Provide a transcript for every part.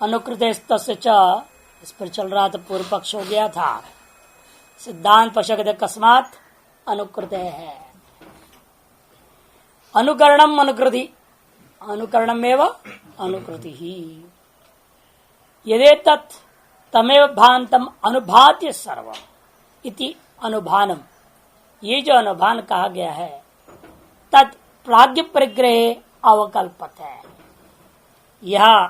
अनुकृत इस पर चल रहा था, पूर्व पक्ष हो गया था। सिद्धांत पक्ष कहते अकस्मात अनुकृत है। अनुकरणम अनुकृति, अनुकरणम एवं अनुकृति ही। यदि तत् तमेव भान्तम अनुभात्य सर्व इति अनुभानम, ये जो अनुभान कहा गया है तत् प्राज्ञ परिग्रह अवकल्पत है। यह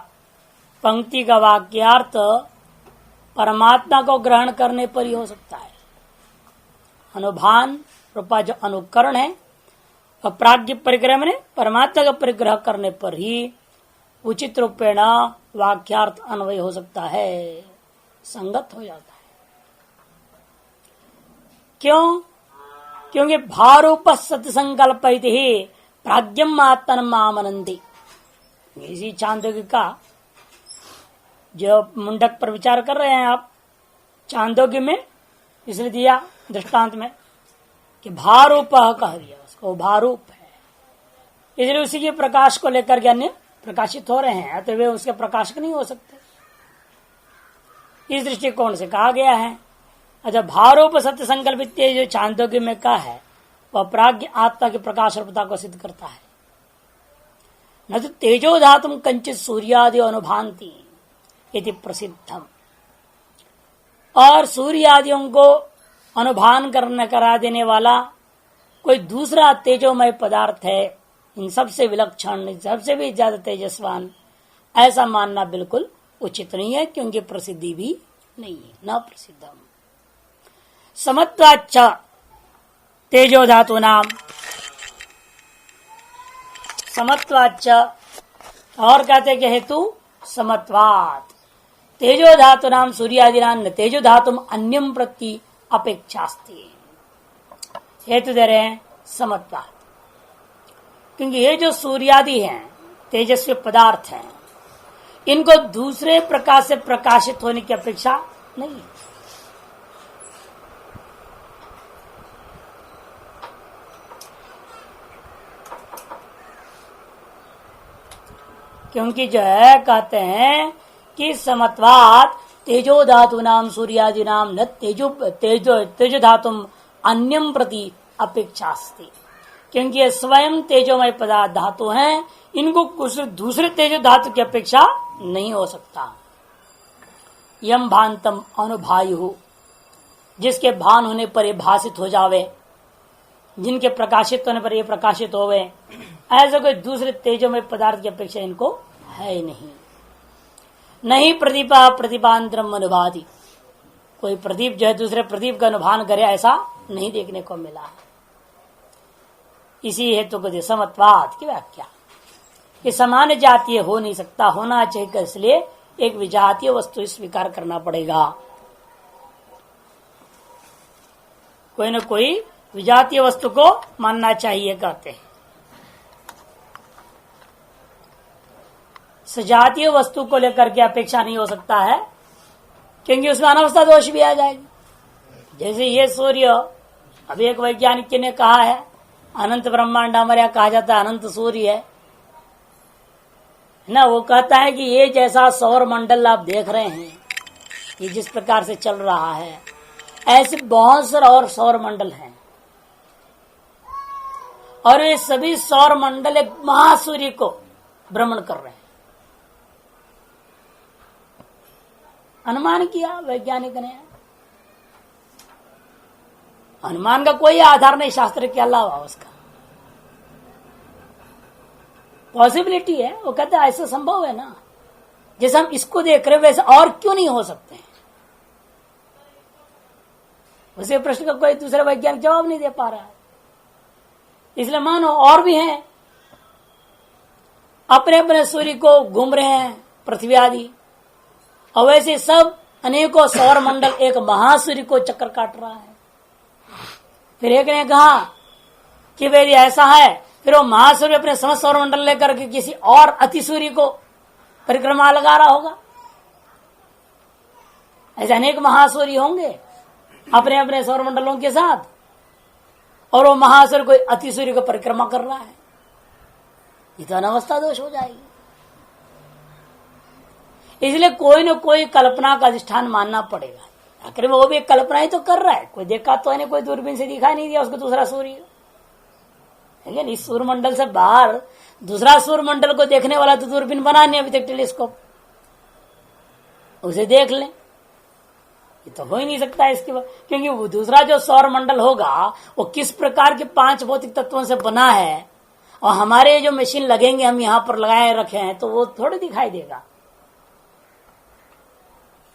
पंक्ति का वाक्यार्थ परमात्मा को ग्रहण करने पर ही हो सकता है। अनुभान रूपा जो अनुकरण है वह प्राज्ञ परिग्रह में परमात्मा का परिग्रह करने पर ही उचित रूपेण वाक्यार्थ अन्वय हो सकता है, संगत हो जाता है। क्यों? क्योंकि भारूप सत्य संकल्प ही प्राज्ञम आत्मन आमनंदी। इसी चांदोग्य का जो मुंडक पर विचार कर रहे हैं आप, चांदोग्य में इसलिए दिया दृष्टांत में कि भारूप कह दिया उसको, भारूप है, इसलिए उसी के प्रकाश को लेकर के अन्य प्रकाशित हो रहे हैं, तो वे उसके प्रकाशक नहीं हो सकते। इस दृष्टिकोण से कहा गया है। अच्छा, भारूप सत्य संकल्पित जो चांदोग्य में कहा है वह प्राज्ञ आत्मा के प्रकाश रूपता को सिद्ध करता है। न तो तेजो धातुम कंचित सूर्यादि अनुभांति इति प्रसिद्धम। और सूर्यादियों को अनुभान करने करा देने वाला कोई दूसरा तेजोमय पदार्थ है, इन सबसे विलक्षण, सबसे भी ज्यादा तेजस्वान, ऐसा मानना बिल्कुल उचित नहीं है, क्योंकि प्रसिद्धि भी नहीं है, न प्रसिद्धम। समत्वाच्च तेजो धातु नाम, समत्वाच्च और कहते कि हेतु समत्वात् तेजो धातु नाम सूर्यादिना न तेजो धातुम अन्यम प्रति अपेक्षास्ति। हेतु दे रहे हैं समत्वात्, क्योंकि ये जो सूर्यादि हैं तेजस्वी पदार्थ हैं, इनको दूसरे प्रकाश से प्रकाशित होने की अपेक्षा नहीं है। क्योंकि जो है कहते हैं कि समत्वात् तेजो धातु नाम सूर्यादि नाम न तेजो धातुम अन्यम प्रति अपेक्षास्ति। क्योंकि ये स्वयं तेजोमय पदार्थ धातु हैं, इनको कुछ दूसरे तेजो धातु की अपेक्षा नहीं हो सकता। यम भांतम अनुभायु, जिसके भान होने पर ये भाषित हो जावे, जिनके प्रकाशित होने पर ये प्रकाशित होवे, ऐसा कोई दूसरे तेजोमय पदार्थ की अपेक्षा इनको है ही नहीं। नहीं प्रदीपा प्रतिपांतरम अनुभाति, कोई प्रदीप जो है दूसरे प्रदीप का अनुभान करे, ऐसा नहीं देखने को मिला। इसी हेतु को समत्वाद की व्याख्या, कि समान जातीय हो नहीं सकता, होना चाहिए, इसलिए एक विजातीय वस्तु स्वीकार करना पड़ेगा। कोई न कोई विजातीय वस्तु को मानना चाहिए कहते हैं। सजातीय वस्तु को लेकर के अपेक्षा नहीं हो सकता है, क्योंकि उसमें अनवस्था दोष भी आ जाएगा। जैसे ये सूर्य, अभी एक वैज्ञानिक ने कहा है अनंत ब्रह्मांड हमारे यहाँ कहा जाता है अनंत सूर्य है ना। वो कहता है कि ये जैसा सौर मंडल आप देख रहे हैं, ये जिस प्रकार से चल रहा है, ऐसे बहुत सारे और सौर मंडल हैं, और ये सभी सौर मंडल एक महासूर्य को भ्रमण कर रहे हैं। अनुमान किया वैज्ञानिक ने, अनुमान का कोई आधार नहीं शास्त्र के अलावा, उसका पॉसिबिलिटी है। वो कहते हैं ऐसा संभव है ना, जैसे हम इसको देख रहे वैसे और क्यों नहीं हो सकते हैं। उसे प्रश्न का कोई दूसरा वैज्ञानिक जवाब नहीं दे पा रहा है। इसलिए मानो और भी हैं, अपने अपने सूर्य को घूम रहे हैं पृथ्वी आदि, और वैसे सब अनेकों सौर मंडल एक महासूर्य को चक्कर काट रहा है। फिर एक ने कहा कि यदि ऐसा है, फिर वो महासूर्य अपने समस्त सौर मंडल लेकर के किसी और अति सूर्य को परिक्रमा लगा रहा होगा। ऐसे अनेक महासूर्य होंगे अपने अपने सौर मंडलों के साथ, और वो महासूर्य कोई अति सूर्य को परिक्रमा कर रहा है, ये तो अनवस्था दोष हो जाएगी। इसलिए कोई न कोई कल्पना का अधिष्ठान मानना पड़ेगा। आखिर में वो भी एक कल्पना ही तो कर रहा है, कोई देखा तो है नहीं, कोई दूरबीन से दिखाई नहीं दिया उसको दूसरा सूर्य। लेकिन इस सूर्यमंडल से बाहर दूसरा सूर्यमंडल को देखने वाला तो दूरबीन बना नहीं अभी तक, टेलीस्कोप, उसे देख लें। ये तो हो ही नहीं सकता इसके बाद, क्योंकि वो दूसरा जो सौर मंडल होगा वो किस प्रकार के 5 भौतिक तत्वों से बना है, और हमारे जो मशीन लगेंगे हम यहां पर लगाए रखे हैं तो वो थोड़े दिखाई देगा।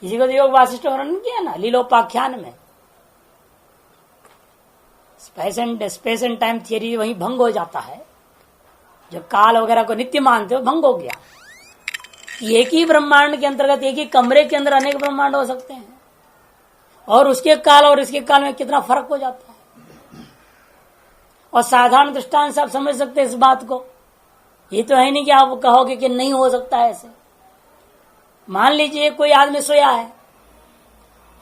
इसी को योग वासिष्ठ वर्णन किया ना लीलोपाख्यान में। स्पेस एंड टाइम थियरी वहीं भंग हो जाता है, जो काल वगैरह को नित्य मानते हो भंग हो गया। एक ही ब्रह्मांड के अंतर्गत, एक ही कमरे के अंदर अनेक ब्रह्मांड हो सकते हैं, और उसके काल और इसके काल में कितना फर्क हो जाता है। और साधारण दृष्टांत से आप समझ सकते हैं इस बात को। ये तो है नहीं कि आप कहोगे कि नहीं हो सकता है ऐसे। मान लीजिए कोई आदमी सोया है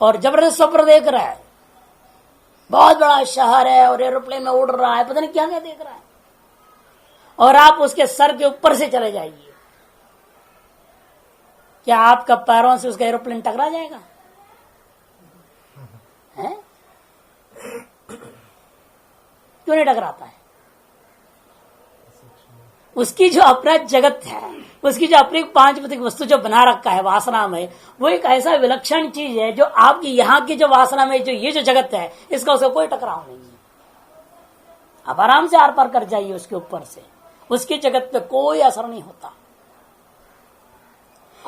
और जबरदस्त स्वप्न देख रहा है, बहुत बड़ा शहर है और एरोप्लेन में उड़ रहा है, पता नहीं क्या क्या देख रहा है, और आप उसके सर के ऊपर से चले जाइए, क्या आपका पैरों से उसका एरोप्लेन टकरा जाएगा? है? क्यों नहीं टकराता है? उसकी जो अपना जगत है, उसकी जो अपनी 5 भौतिक वस्तु जो बना रखा है वासना में, वो एक ऐसा विलक्षण चीज है जो आपकी यहाँ की जो वासना में जो ये जो जगत है इसका उसका कोई टकराव नहीं है। आप आराम से आर पार कर जाइए उसके ऊपर से, उसकी जगत पे कोई असर नहीं होता।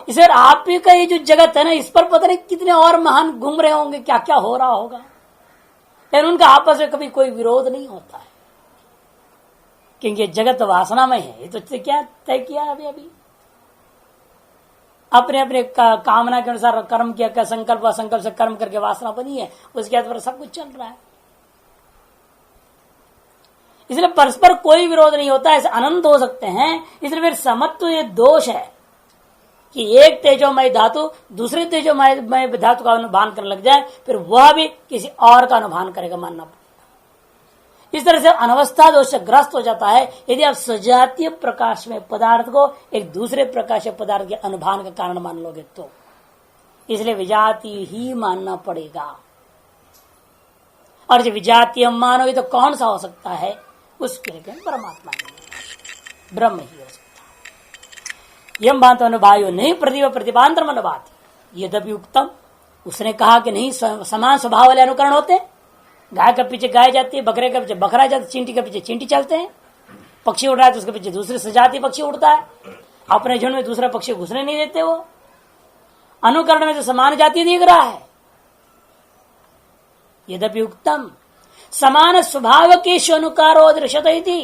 इसे आप ही का ये जो जगत है ना, इस पर पता नहीं कितने और महान घूम रहे होंगे, क्या क्या हो रहा होगा, लेकिन उनका आपस में कभी कोई विरोध नहीं होता है, क्योंकि जगत वासना में है। ये तो क्या तय किया अभी अभी अपने अपने कामना के अनुसार कर्म किया, क्या संकल्प असंकल्प से कर्म करके वासना बनी है, उसके आधार पर सब कुछ चल रहा है। इसलिए परस्पर कोई विरोध नहीं होता, ऐसे अनंत हो सकते हैं। इसलिए फिर समत्व ये दोष है कि एक तेजोमय धातु दूसरे तेजोमय धातु का अनुभान करने लग जाए, फिर वह भी किसी और का अनुभान करेगा, मानना पड़ेगा। इस तरह से अनवस्था दोष से ग्रस्त हो जाता है यदि आप सजातीय प्रकाश में पदार्थ को एक दूसरे प्रकाश पदार्थ के अनुभान का कारण मान लोगे तो। इसलिए विजातीय ही मानना पड़ेगा, और जब विजातीय हम मानोगे तो कौन सा हो सकता है? उसके लिए परमात्मा नहीं, ब्रह्म ही हो सकता है। यम बात अनुभायो नहीं प्रतिभा प्रतिभांतर मन बात यद्यपि उत्तम। उसने कहा कि नहीं समान स्वभाव वाले अनुकरण होते, गाय के पीछे गाय जाती है, बकरे के पीछे बकरा जाता है, चींटी के पीछे चींटी चलते हैं, पक्षी उड़ रहा है तो उसके पीछे दूसरे सजाती पक्षी उड़ता है, अपने झुंड में दूसरा पक्षी घुसने नहीं देते। वो अनुकरण में तो समान जाति दिख रहा है। यद्यपि उत्तम समान स्वभाव के अनुकारो दृश्यते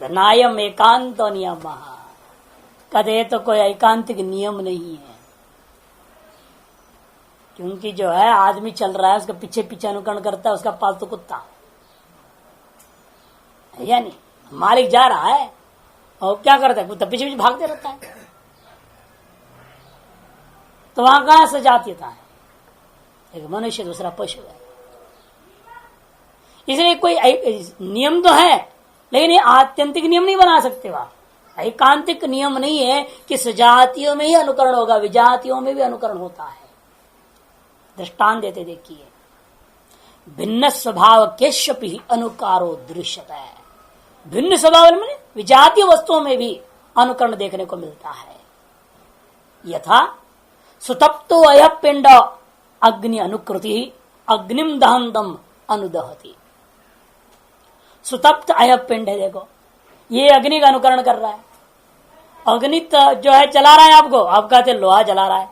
नायम एकांत नियम, कदे तो कोई एकांतिक नियम नहीं है, क्योंकि जो है आदमी चल रहा है उसका पीछे पीछे अनुकरण करता है उसका पालतू कुत्ता, यानी मालिक जा रहा है और क्या करता है, कुत्ता पीछे पीछे भागते रहता है। तो वहां कहां से जातीयता है? एक मनुष्य दूसरा पशु है। इसलिए कोई नियम तो है, लेकिन ये आत्यंतिक नियम नहीं बना सकते। वहां एकांतिक नियम नहीं है कि सजातियों में ही अनुकरण होगा, विजातियों में भी अनुकरण होता है। दृष्टांत देते देखिए, भिन्न स्वभाव केशपि अनुकारो दृश्यता है। भिन्न स्वभाव में विजातीय वस्तुओं में भी अनुकरण देखने को मिलता है। यथा सुतप्तो अय पिंड अग्नि अनुकृति अग्निम दहंतम अनुदहति। सुतप्त अय पिंड है, देखो ये अग्नि का अनुकरण कर रहा है। अग्नि जो है जला रहा है आपको, आप कहते लोहा जला रहा है।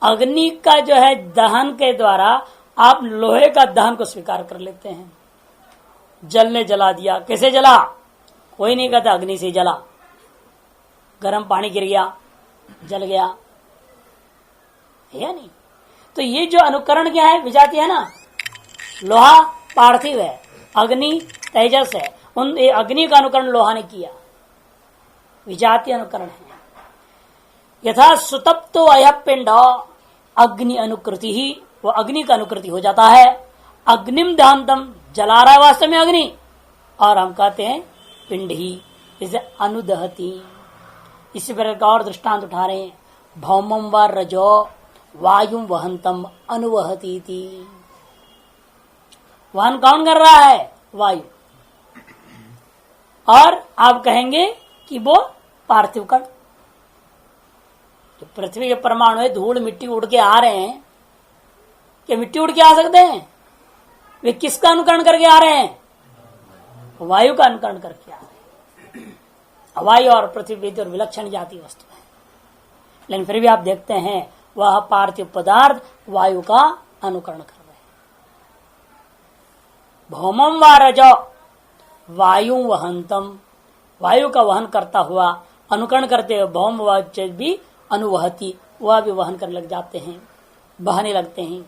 अग्नि का जो है दहन के द्वारा आप लोहे का दहन को स्वीकार कर लेते हैं। जल ने जला दिया, कैसे जला? कोई नहीं कहता अग्नि से जला, गर्म पानी गिर गया जल गया, है या नहीं? तो ये जो अनुकरण क्या है, विजाती है ना। लोहा पार्थिव है, अग्नि तेजस है, उन अग्नि का अनुकरण लोहा ने किया, विजातीय अनुकरण है। यथा सुतप्तो अय पिंड अग्नि अनुकृति ही, वो अग्नि का अनुकृति हो जाता है। अग्निम दहंतम जला रहा है वास्तव में अग्नि, और हम कहते हैं पिंड ही, इसे अनुदहती। इसी प्रकार का और दृष्टांत उठा रहे हैं। भौमं व रजो वायु वहंतम अनुवहती थी। वहन कौन कर रहा है? वायु। और आप कहेंगे कि वो पार्थिव कण, जो पृथ्वी के परमाणु है, धूल मिट्टी उड़ के आ रहे हैं, क्या मिट्टी उड़ के आ सकते हैं? वे किसका अनुकरण करके आ रहे हैं? वायु का अनुकरण करके आ रहे हैं। वायु और पृथ्वी और विलक्षण जाति वस्तु है, लेकिन फिर भी आप देखते हैं वह पार्थिव पदार्थ वायु का अनुकरण कर रहे हैं। भौमम व रजो वायु वहंतम, वायु का वहन करता हुआ, अनुकरण करते हुए भौम व भी अनुवहती, वह भी वहन करने लग जाते हैं, बहने लगते हैं।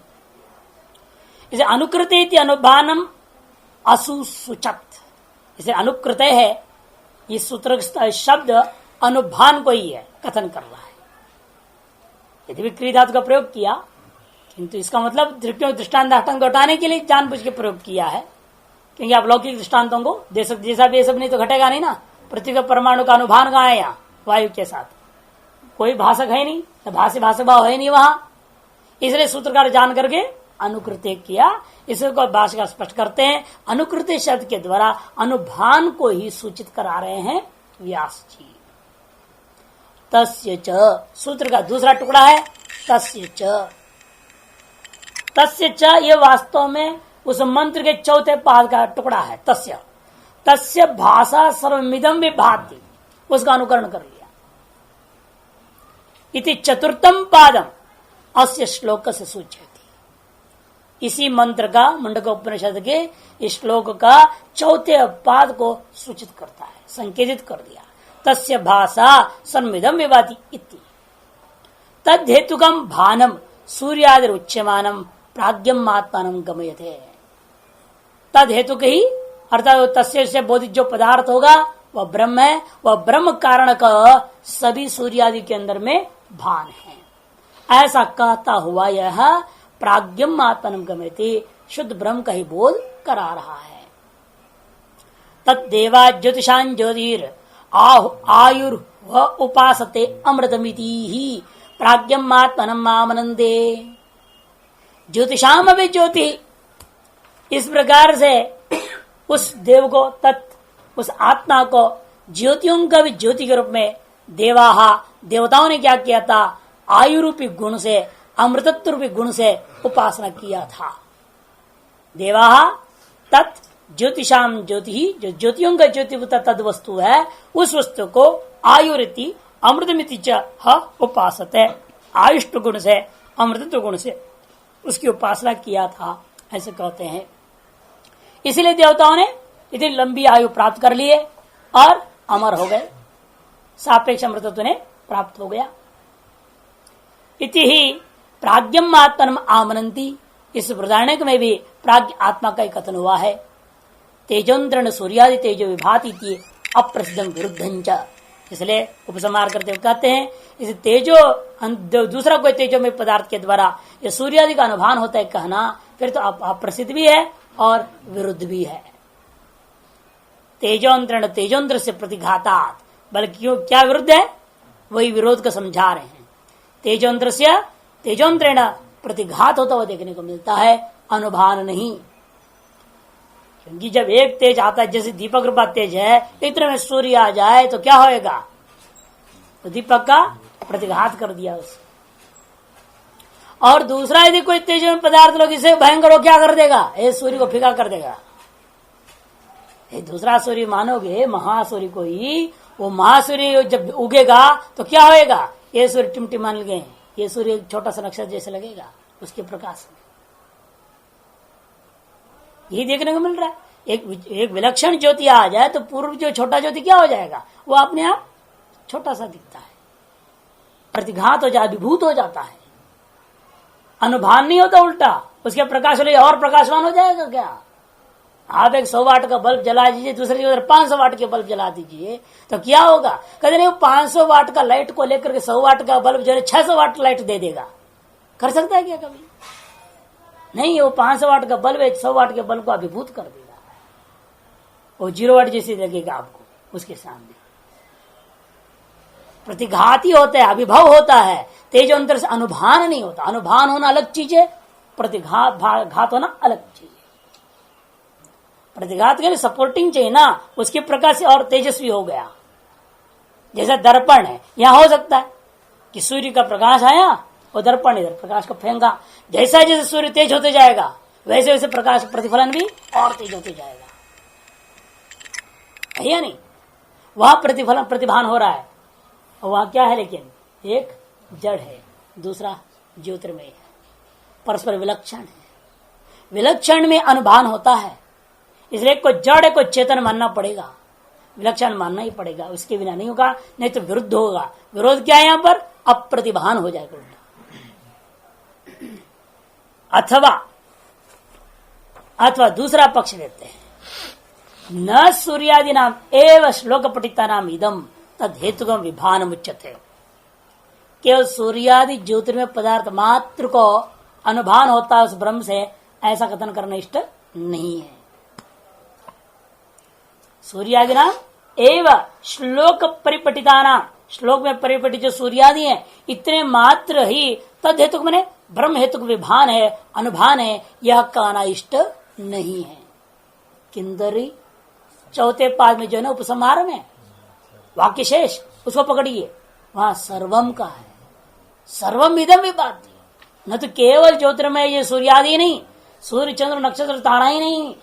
इसे अनुकृत अनुभानम असुसूचत, इसे अनुकृत है, इस सूत्र शब्द अनुभान को ही है, कथन कर रहा है। यदि भी क्रिया धातु का प्रयोग किया, किंतु इसका मतलब दृष्टांत को हटाने के लिए जानबूझ के प्रयोग किया है, क्योंकि आप लौकिक दृष्टांतों को दे सकते, जैसा भी ये सब नहीं तो घटेगा नहीं ना। पृथ्वी का परमाणु का अनुभान कहाँ है? यहाँ वायु के साथ कोई भाषक है नहीं, भाषा भाव है नहीं वहां, इसलिए सूत्रकार जान करके अनुकृत्य किया। इसको भाषा स्पष्ट करते हैं, अनुकृत्य शब्द के द्वारा अनुभान को ही सूचित करा रहे हैं व्यास जी। तस्य च, सूत्र का दूसरा टुकड़ा है तस्य च। तस्य च ये वास्तव में उस मंत्र के चौथे पाद का टुकड़ा है। तस्य, तस्य भाषा सर्वमिदं विभाति, उसका अनुकरण कर लिया। इति चतुर्थम पादम अस्य श्लोक से सूच्यते, इसी मंत्र का मुंडक उपनिषद के इस श्लोक का चौथे पाद को सूचित करता है, संकेतित कर दिया। तस्य भाषा सर्वमिदं विभाति इति तद हेतुकम भानम सूर्यादि उच्यमानम प्राज्ञम आत्मानं गमयते। तद हेतु ही अर्थात तस्य से बोधित जो पदार्थ होगा वह ब्रह्म है, वह ब्रह्म कारण का सभी सूर्यादि के अंदर में भान है। ऐसा कहता हुआ यह प्राज्ञम आत्मानं गमयते, शुद्ध ब्रह्म का ही बोध करा रहा है। तत्देवा ज्योतिषां ज्योतिर आयुर व उपासते अमृतमिति ही प्राज्ञम आत्मानं आमनंदे। ज्योतिषाम अभी ज्योति, इस प्रकार से उस देव को, तत् उस आत्मा को ज्योतियों का भी ज्योति के रूप में देवाहा, देवताओं ने क्या किया था? आयु रूपी गुण से, अमृतत्व रूपी गुण से उपासना किया था। देवाहा तत् ज्योतिषाम ज्योति ही, जो ज्योतियों का ज्योतिभूता तद वस्तु है, उस वस्तु को आयुरिति अमृतमिति च उपासते, आयुष्ट गुण से, अमृतत्व गुण से उसकी उपासना किया था, ऐसे कहते हैं। इसलिए देवताओं ने इतनी लंबी आयु प्राप्त कर लिए और अमर हो गए, सापेक्ष अमृतत्व ने प्राप्त हो गया। इति ही प्राज्ञम आत्मनम आमनंती, इस वृदारण्यक में भी प्राज्ञ आत्मा का कथन हुआ है। तेजोन्द्रण सूर्यादि तेजो विभाति अप्रसिद्धं विरुद्धं, इसलिए उपसंहार करते हुए कहते हैं इस तेजो दूसरा कोई तेजो में पदार्थ के द्वारा ये सूर्यादि का अनुभान होता है कहना, फिर तो अप्रसिद्ध भी है और विरुद्ध भी है। तेजोन्द्रण तेजोन्द्र से प्रतिघातात, बल्कि क्या विरुद्ध है? वही विरोध को समझा रहे हैं। तेजोन्द्र से तेजोन्द्रेण प्रतिघात होता हुआ देखने को मिलता है, अनुभान नहीं। क्योंकि जब एक तेज आता है, जैसे दीपक रूपा तेज है, इतने में सूर्य आ जाए तो क्या होएगा? तो दीपक का प्रतिघात कर दिया उसे। और दूसरा यदि कोई तेज में पदार्थ लोग इसे भयंकर हो, क्या कर देगा? ये सूर्य को फीका कर देगा। ये दूसरा सूर्य मानोगे महासूर्य को ही, वो महासूर्य जब उगेगा तो क्या होएगा? ये सूर्य टिमटिमान लगे, ये सूर्य छोटा सा नक्षत्र जैसे लगेगा उसके प्रकाश में। यही देखने को मिल रहा है। एक विलक्षण ज्योति आ जाए तो पूर्व जो छोटा ज्योति क्या हो जाएगा? वो अपने आप छोटा सा दिखता है, प्रतिघात हो जाए, विभूत हो जाता है, अनुभान नहीं होता, उल्टा उसके प्रकाश और प्रकाशवान हो जाएगा। क्या आप एक 100 वाट का बल्ब जला दीजिए, दूसरे जगह 500 वाट के बल्ब जला दीजिए तो क्या होगा? कहते नहीं 500 वाट का लाइट को लेकर के 100 वाट का बल्ब जो है 600 वाट लाइट दे देगा। कर सकता है क्या कभी? नहीं, वो 500 वाट का बल्ब 100 वाट के बल्ब को अभिभूत कर देगा, वो 0 वाट जैसे लगेगा आपको उसके सामने। प्रतिघाती होता है, अभिभव होता है, तेज अंतर से अनुभान नहीं होता। अनुभान होना अलग चीज है, प्रतिघात होना अलग चीज है। प्रतिघात के लिए सपोर्टिंग चाहिए ना, उसके प्रकाश से और तेजस्वी हो गया। जैसा दर्पण है, यहां हो सकता है कि सूर्य का प्रकाश आया और दर्पण इधर प्रकाश को फेंका, जैसा जैसे सूर्य तेज होते जाएगा वैसे वैसे प्रकाश प्रतिफलन भी और तेज होते जाएगा, है या नहीं? वहां प्रतिफलन प्रतिभान हो रहा है, और वहां क्या है, लेकिन एक जड़ है, दूसरा ज्योतिर्मय है, परस्पर विलक्षण है। विलक्षण में अनुभान होता है, इसलिए को जड़ है को चेतन मानना पड़ेगा, विलक्षण मानना ही पड़ेगा, उसके बिना नहीं होगा, नहीं तो विरुद्ध होगा। विरोध क्या है यहां पर? अप्रतिभान हो जाएगा उल्टा। अथवा दूसरा पक्ष देते हैं, न सूर्यादि नाम एवं श्लोक पठिता नाम इदम तद हेतुगम विभान उच्यते। केवल सूर्यादि ज्योतिर्मय पदार्थ मात्र को अनुभान होता है उस ब्रह्म से, ऐसा कथन करना इष्ट नहीं है। सूर्यादि नाम एवं श्लोक परिपठिता नाम, श्लोक में परिपठित जो सूर्यादि है इतने मात्र ही तद हेतु मैंने ब्रह्म हेतु विभान है, अनुभान है, यह कहना इष्ट नहीं है। किंदरी चौथे पाद में जो है ना उपसंहार में वाक्य शेष, उसको पकड़िए, वहां सर्वम का है, सर्वम इदम विभाति, न तो केवल ज्योतिर्मय ये सूर्यादि नहीं, सूर्य चंद्र नक्षत्र तारा ही नहीं,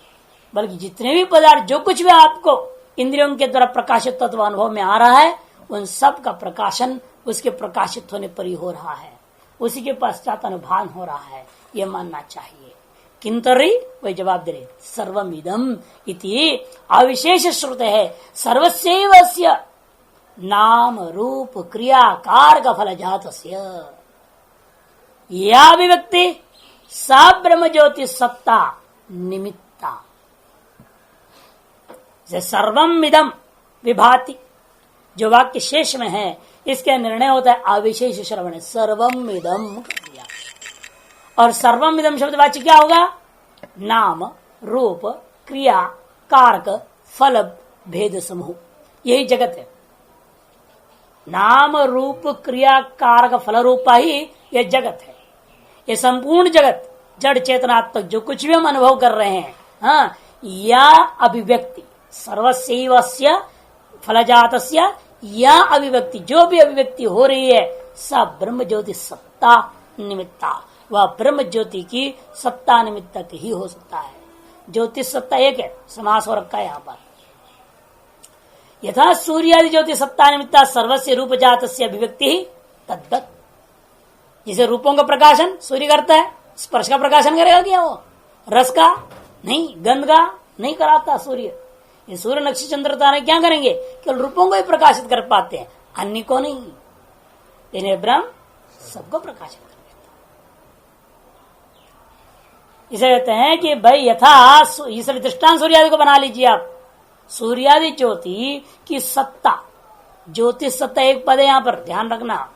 बल्कि जितने भी पदार्थ जो कुछ भी आपको इंद्रियों के द्वारा प्रकाशित तत्व अनुभव में आ रहा है, उन सब का प्रकाशन उसके प्रकाशित होने पर ही हो रहा है, उसी के पश्चात अनुभान हो रहा है, यह मानना चाहिए। किंतरी वही जवाब दे रहे, सर्वम इदम इति अविशेष श्रुत है, सर्वस्यैवस्य नाम रूप क्रिया कारक फल जातस्य या अभिव्यक्ति सा ब्रह्म ज्योति सत्ता निमित्ता। सर्वम इदम विभाति जो वाक्य शेष में है, इसके निर्णय होता है अविशेष श्रवण, सर्वम इदम कर दिया। और सर्वम इदम शब्द वाच्य क्या होगा? नाम रूप क्रिया कारक फल भेद समूह, यही जगत है। नाम रूप क्रिया कारक फल रूपा ही यह जगत है। ये संपूर्ण जगत जड़ चेतनात्मक जो कुछ भी हम अनुभव कर रहे हैं, हाँ, या अभिव्यक्ति सर्वस्यैवस्य फलजातस्य या अभिव्यक्ति जो भी अभिव्यक्ति हो रही है, सब ब्रह्म ज्योति सत्ता निमित्ता, वह ब्रह्म ज्योति की सत्ता निमित्तक ही हो सकता है। ज्योति सत्ता एक है, समास हो रखा है यहाँ पर। यथा सूर्यादि ज्योति सत्ता निमित्ता सर्वस्य रूप जातस्य अभिव्यक्ति ही तद्दत। जिसे रूपों का प्रकाशन सूर्य करता है, स्पर्श का प्रकाशन करेगा क्या? वो रस का नहीं, गंध का नहीं कराता सूर्य। ये सूर्य नक्षत्र चंद्र तारे क्या करेंगे? केवल रूपों को ही प्रकाशित कर पाते हैं, अन्य को नहीं। इन्हें ब्रह्म सबको प्रकाशित कर देता। इसे कहते हैं कि भाई यथा ये सब दृष्टांत सूर्यादि को बना लीजिए आप। सूर्यादि ज्योति की सत्ता, ज्योतिष सत्ता एक पद है, यहां पर ध्यान रखना।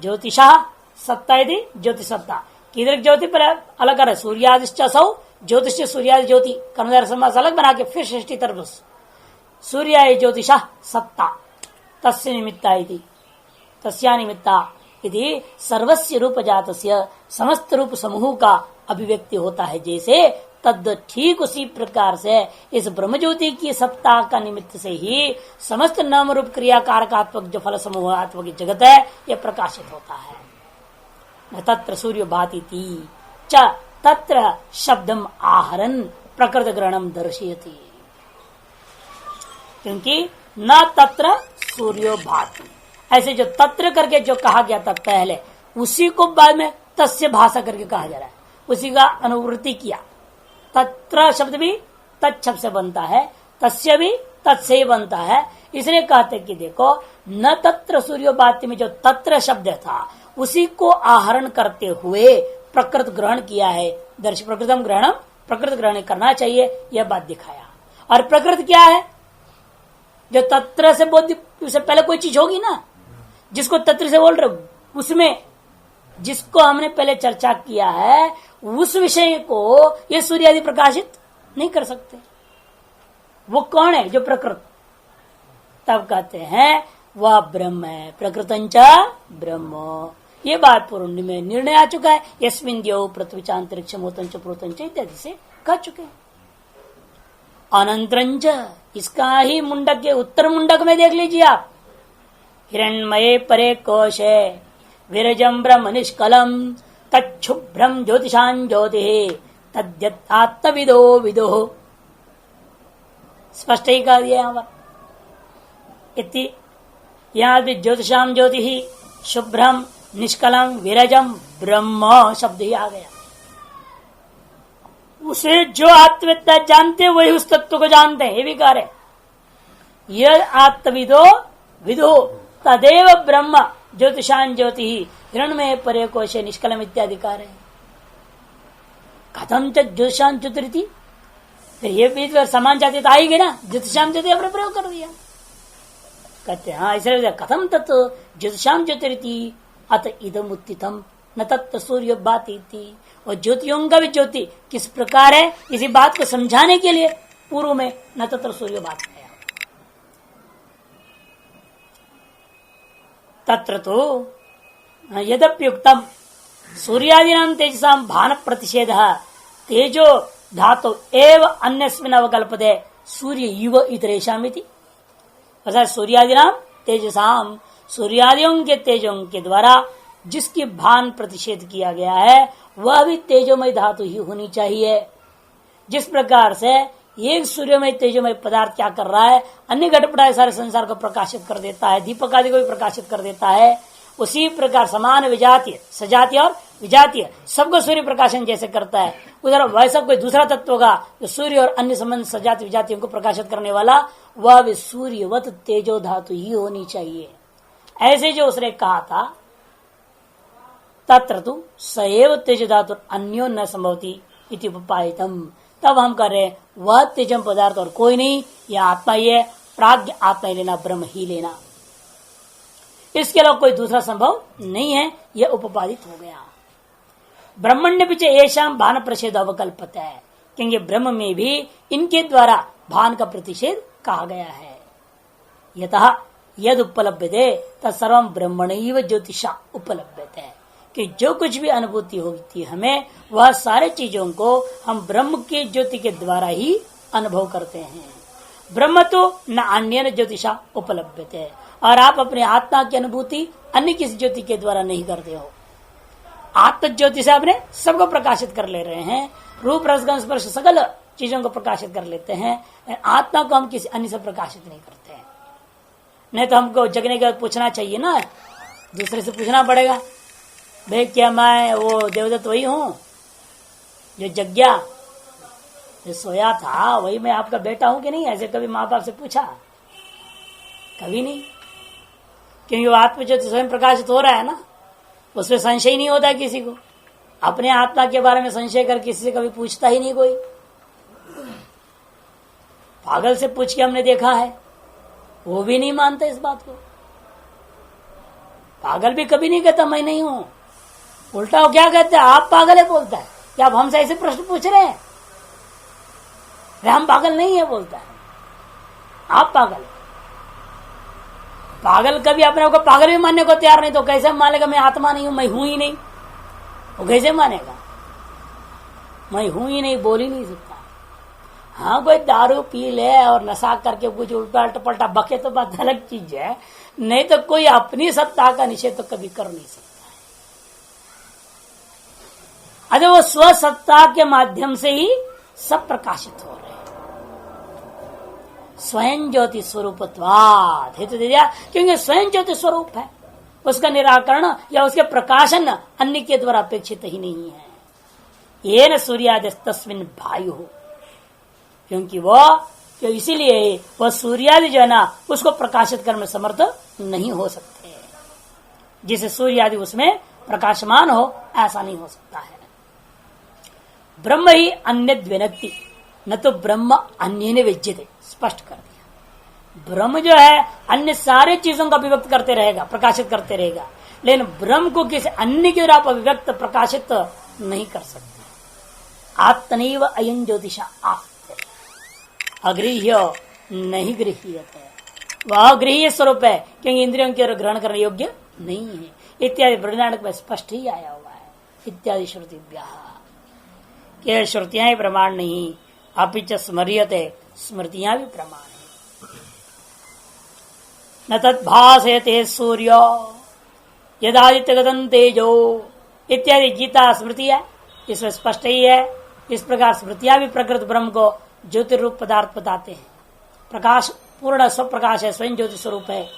ज्योतिषा सत्ता यदि ज्योतिष सत्ता, किधर ज्योति पर अलग कर, सूर्यादिश्च सौ ज्योतिष सूर्यादि ज्योति कर्मधारय समास अलग बना के फिर षष्ठी तरफ सूर्याय ज्योतिषा सत्ता तस्य निमित्ता इति तस्या निमित्ता इति सर्वस्य रूप जातस्य समस्त रूप समूह का अभिव्यक्ति होता है। जैसे तद ठीक उसी प्रकार से इस ब्रह्मज्योति की सत्ता का निमित्त से ही समस्त नाम रूप क्रिया कारकात्मक जो फल समूहात्मक जगत है यह प्रकाशित होता है। तत्र सूर्य भाति च तत्र शब्दम आहरन प्रकृत ग्रहणम दर्शयति, क्योंकि न तत्र सूर्यो भाति, ऐसे जो तत्र करके जो कहा गया था पहले, उसी को बाद में तस्य भाषा करके कहा जा रहा है, उसी का अनुवृत्ति किया। तत्र शब्द भी तत्शब्द से बनता है, तस्य भी तत्से ही बनता है। इसलिए कहते कि देखो न तत्र सूर्यो भाति में जो तत्र शब्द था उसी को आहरण करते हुए प्रकृत ग्रहण किया है। दर्श प्रकृतम ग्रहणम, प्रकृत ग्रहण करना चाहिए, यह बात दिखाया। और प्रकृत क्या है? जो तत्र से बोध, उससे पहले कोई चीज होगी ना, जिसको तत्र से बोल रहे उसमें जिसको हमने पहले चर्चा किया है उस विषय को ये सूर्य आदि प्रकाशित नहीं कर सकते। वो कौन है? जो प्रकृत। तब कहते हैं वह ब्रह्म है। प्रकृतंच ब्रह्म, ये बात पूर्व में निर्णय आ चुका है। यस्मिन् द्यौ पृथ्वी चांतरिक्ष मोतंच प्रोतंच इत्यादि से कह चुके हैं। अनंतरंच, इसका ही मुंडक के उत्तर मुंडक में देख लीजिए आप। हिरण्मये परे कोशे विरजम ब्रह्म निष्कलम तच्छुभ्रम ज्योतिषां ज्योति तद्यत्तात्मविदो विदो। स्पष्ट ही कह दिया यहाँ पर। इति यहाँ भी ज्योतिषाम ज्योति ही शुभ्रम निष्कलम विरजम ब्रह्म शब्द ही आ गया। उसे जो आत्मविद्या जानते वही उस तत्व को जानते हैं, ये भी कह रहे। यह आत्मविदो विदो तदेव ब्रह्म ज्योतिषां ज्योति ही हिरण्मये परे कोशे निष्कलम इत्यादि कह रहे। कथम च ज्योतिषां ज्योतिरिति, फिर ये भी समान जाति तो आएगी ना, ज्योतिषाम ज्योति अपने प्रयोग कर दिया। कहते हैं हाँ इसलिए कथम तत्व ज्योतिषाम ज्योतिरिति अत इदम उत्थितम न तत्व सूर्य बाती थी। और ज्योतियों का भी ज्योति किस प्रकार है, इसी बात को समझाने के लिए पूर्व में न तत्व सूर्य बात है। तत्र तो यद्युक्तम सूर्यादीनां तेजसां भान प्रतिषेध तेजो धातु एव अन्यस्मिन् अवकल्पते सूर्य इव इतरेषामिति। अर्थात सूर्यादीनां तेजसां, सूर्यादियों के तेजों के द्वारा जिसकी भान प्रतिषेध किया गया है वह भी तेजोमय धातु ही होनी चाहिए। जिस प्रकार से एक सूर्यमय तेजोमय पदार्थ क्या कर रहा है, अन्य घटपटाए सारे संसार को प्रकाशित कर देता है, दीपक आदि को भी प्रकाशित कर देता है, उसी प्रकार समान विजातीय सजातीय और विजातीय सबको सूर्य प्रकाशन जैसे करता है, उधर वैसा कोई दूसरा तत्व का जो सूर्य और अन्य संबंध सजातीय विजातियों को प्रकाशित करने वाला वह भी सूर्यवत तेजो धातु ही होनी चाहिए। ऐसे जो उसने कहा था तत्र तु सएव तेज धातु अन्यो न संभवती इति उपायितम। तब हम कर रहे वह तेजम पदार्थ और कोई नहीं, यह आत्मा ही है, प्राज्ञ आत्मा ही लेना, ब्रह्म ही लेना, इसके अलावा कोई दूसरा संभव नहीं है। यह उपपादित हो गया। ब्रह्मण्य पीछे ऐशाम भान प्रतिषेध अवकल्पत है, क्योंकि ब्रह्म में भी इनके द्वारा भान का प्रतिषेध कहा गया है। यतः यद उपलब्धते तत्सर्वं ब्रह्मणैव ज्योतिषा उपलब्धते है कि जो कुछ भी अनुभूति होती है हमें वह सारे चीजों को हम ब्रह्म के ज्योति के द्वारा ही अनुभव करते हैं। ब्रह्म तो न अन्य ज्योतिषा उपलब्धते है, और आप अपने आत्मा की अनुभूति अन्य किसी ज्योति के द्वारा नहीं करते हो। आत्म ज्योति से आपने सबको प्रकाशित कर ले रहे हैं, रूप रसगंध स्पर्श सकल चीजों को प्रकाशित कर लेते हैं, आत्मा को हम किसी अन्य से प्रकाशित नहीं करते हैं। नहीं तो हमको जगने के बाद पूछना चाहिए ना, दूसरे से पूछना पड़ेगा, भाई क्या मैं वो देवदत्त वही हूं जो जग गया, जो सोया था वही मैं आपका बेटा हूं कि नहीं? ऐसे कभी माँ बाप से पूछा? कभी नहीं, क्योंकि वो आत्मज्योति स्वयं प्रकाशित हो रहा है ना, उसमें संशय नहीं होता किसी को। अपने आत्मा के बारे में संशय कर किसी से कभी पूछता ही नहीं कोई। पागल से पूछ के हमने देखा है, वो भी नहीं मानता इस बात को। पागल भी कभी नहीं कहता मैं नहीं हूं, उल्टा वो क्या कहते हैं, आप पागल है बोलता है। क्या आप हमसे ऐसे प्रश्न पूछ रहे हैं? हम पागल नहीं है बोलता है, आप पागल। पागल कभी अपने को पागल भी मानने को तैयार नहीं, तो कैसे मानेगा मैं आत्मा नहीं हूं, मैं हूं ही नहीं? वो कैसे मानेगा? मैं हूं ही नहीं बोल ही नहीं सकता। हाँ कोई दारू पी ले और नशा करके कुछ उल्टा पलटा बके तो बात अलग चीज है, नहीं तो कोई अपनी सत्ता का निषेध तो कभी कर नहीं सकता है। अरे वो स्वसत्ता के माध्यम से ही सब प्रकाशित हो रहे हैं। स्वयं ज्योति स्वरूपत्वात् हेतु दे दिया, क्योंकि स्वयं ज्योति स्वरूप है, उसका निराकरण या उसके प्रकाशन अन्य के द्वारा अपेक्षित ही नहीं है। ये न सूर्यादस्तस्मिन् भायु हो, क्योंकि वह इसीलिए वह सूर्यादि जो है ना उसको प्रकाशित करने में समर्थ नहीं हो सकते। जिसे सूर्यादि उसमें प्रकाशमान हो ऐसा नहीं हो सकता है। ब्रह्म ही अन्य विनक्ति न तो ब्रह्म अन्य विज्यते, स्पष्ट कर दिया। ब्रह्म जो है अन्य सारे चीजों का अभिव्यक्त करते रहेगा, प्रकाशित करते रहेगा, लेकिन ब्रह्म को किसी अन्य के द्वारा आप अभिव्यक्त प्रकाशित नहीं कर सकते। आत्मनैव अयं ज्योतिषा आस्ते अगृह्य नहीं गृह्यते। वह गृहीय स्वरूप है, क्योंकि इंद्रियों के ग्रहण करने योग्य नहीं है, इत्यादि बृहदारण्यक में स्पष्ट ही आया हुआ है। इत्यादि श्रुतिभ्यः, केवल श्रुतियां ही प्रमाण नहीं, अपिच स्मर्यते, स्मृतियां भी प्रमाण है। न तद्भासयते सूर्य यदादित्य गतम तेजो, इत्यादि गीता स्मृति है, इसमें स्पष्ट ही है। इस प्रकार स्मृतियां भी प्रकृत ब्रह्म को ज्योतिरूप पदार्थ बताते हैं। प्रकाश पूर्ण स्वप्रकाश है, स्वयं ज्योति स्वरूप है।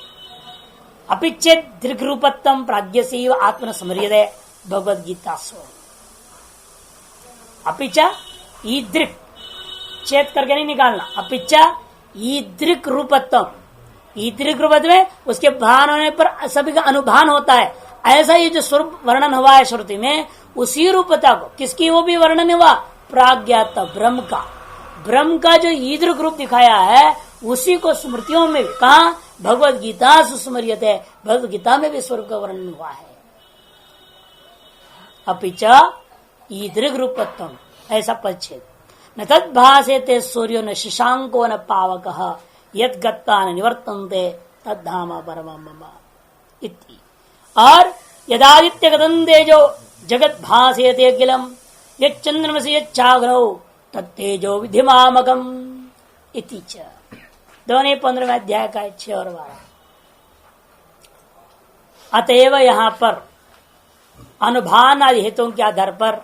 अपिचेत दीर्घ रूपत्तम प्राज्ञ से आत्मन स्मर्यते, भगवद गीता स्व। अपिचा ईदृक्, चेत करके नहीं निकालना, अपिचा ईदृक् रूपत्तम, ईदृक् रूपत्व में उसके भान होने पर सभी का अनुभान होता है। ऐसा ये जो स्वरूप वर्णन हुआ है श्रुति में, उसी रूपता को, किसकी वो भी वर्णन हुआ, प्राज्ञात ब्रह्म का, ब्रह्म का जो ईदृक् रूप दिखाया है, उसी को स्मृतियों में कहा भगवद गीता सुस्मर्यते, भगवद गीता में भी स्वरूप का वर्णन हुआ है। अपिचा ईदृक् रूपत्तम, ऐसा पच्छेद। न तद्भासेते सूर्यो न शशांको न पावकः, यत् गत्वा न निवर्तन्ते तद्धाम परमं मम इति। और यदादित्य गतं तेजो जगत भासेते अखिलम्, यच्चन्द्रमसि यच्चाग्नौ तत्तेजो विधिमामकम् इति च। दोनों 15वें अध्याय का 6 और 12। अतएव यहाँ पर अनुभान आदि हेतुओं के आधार पर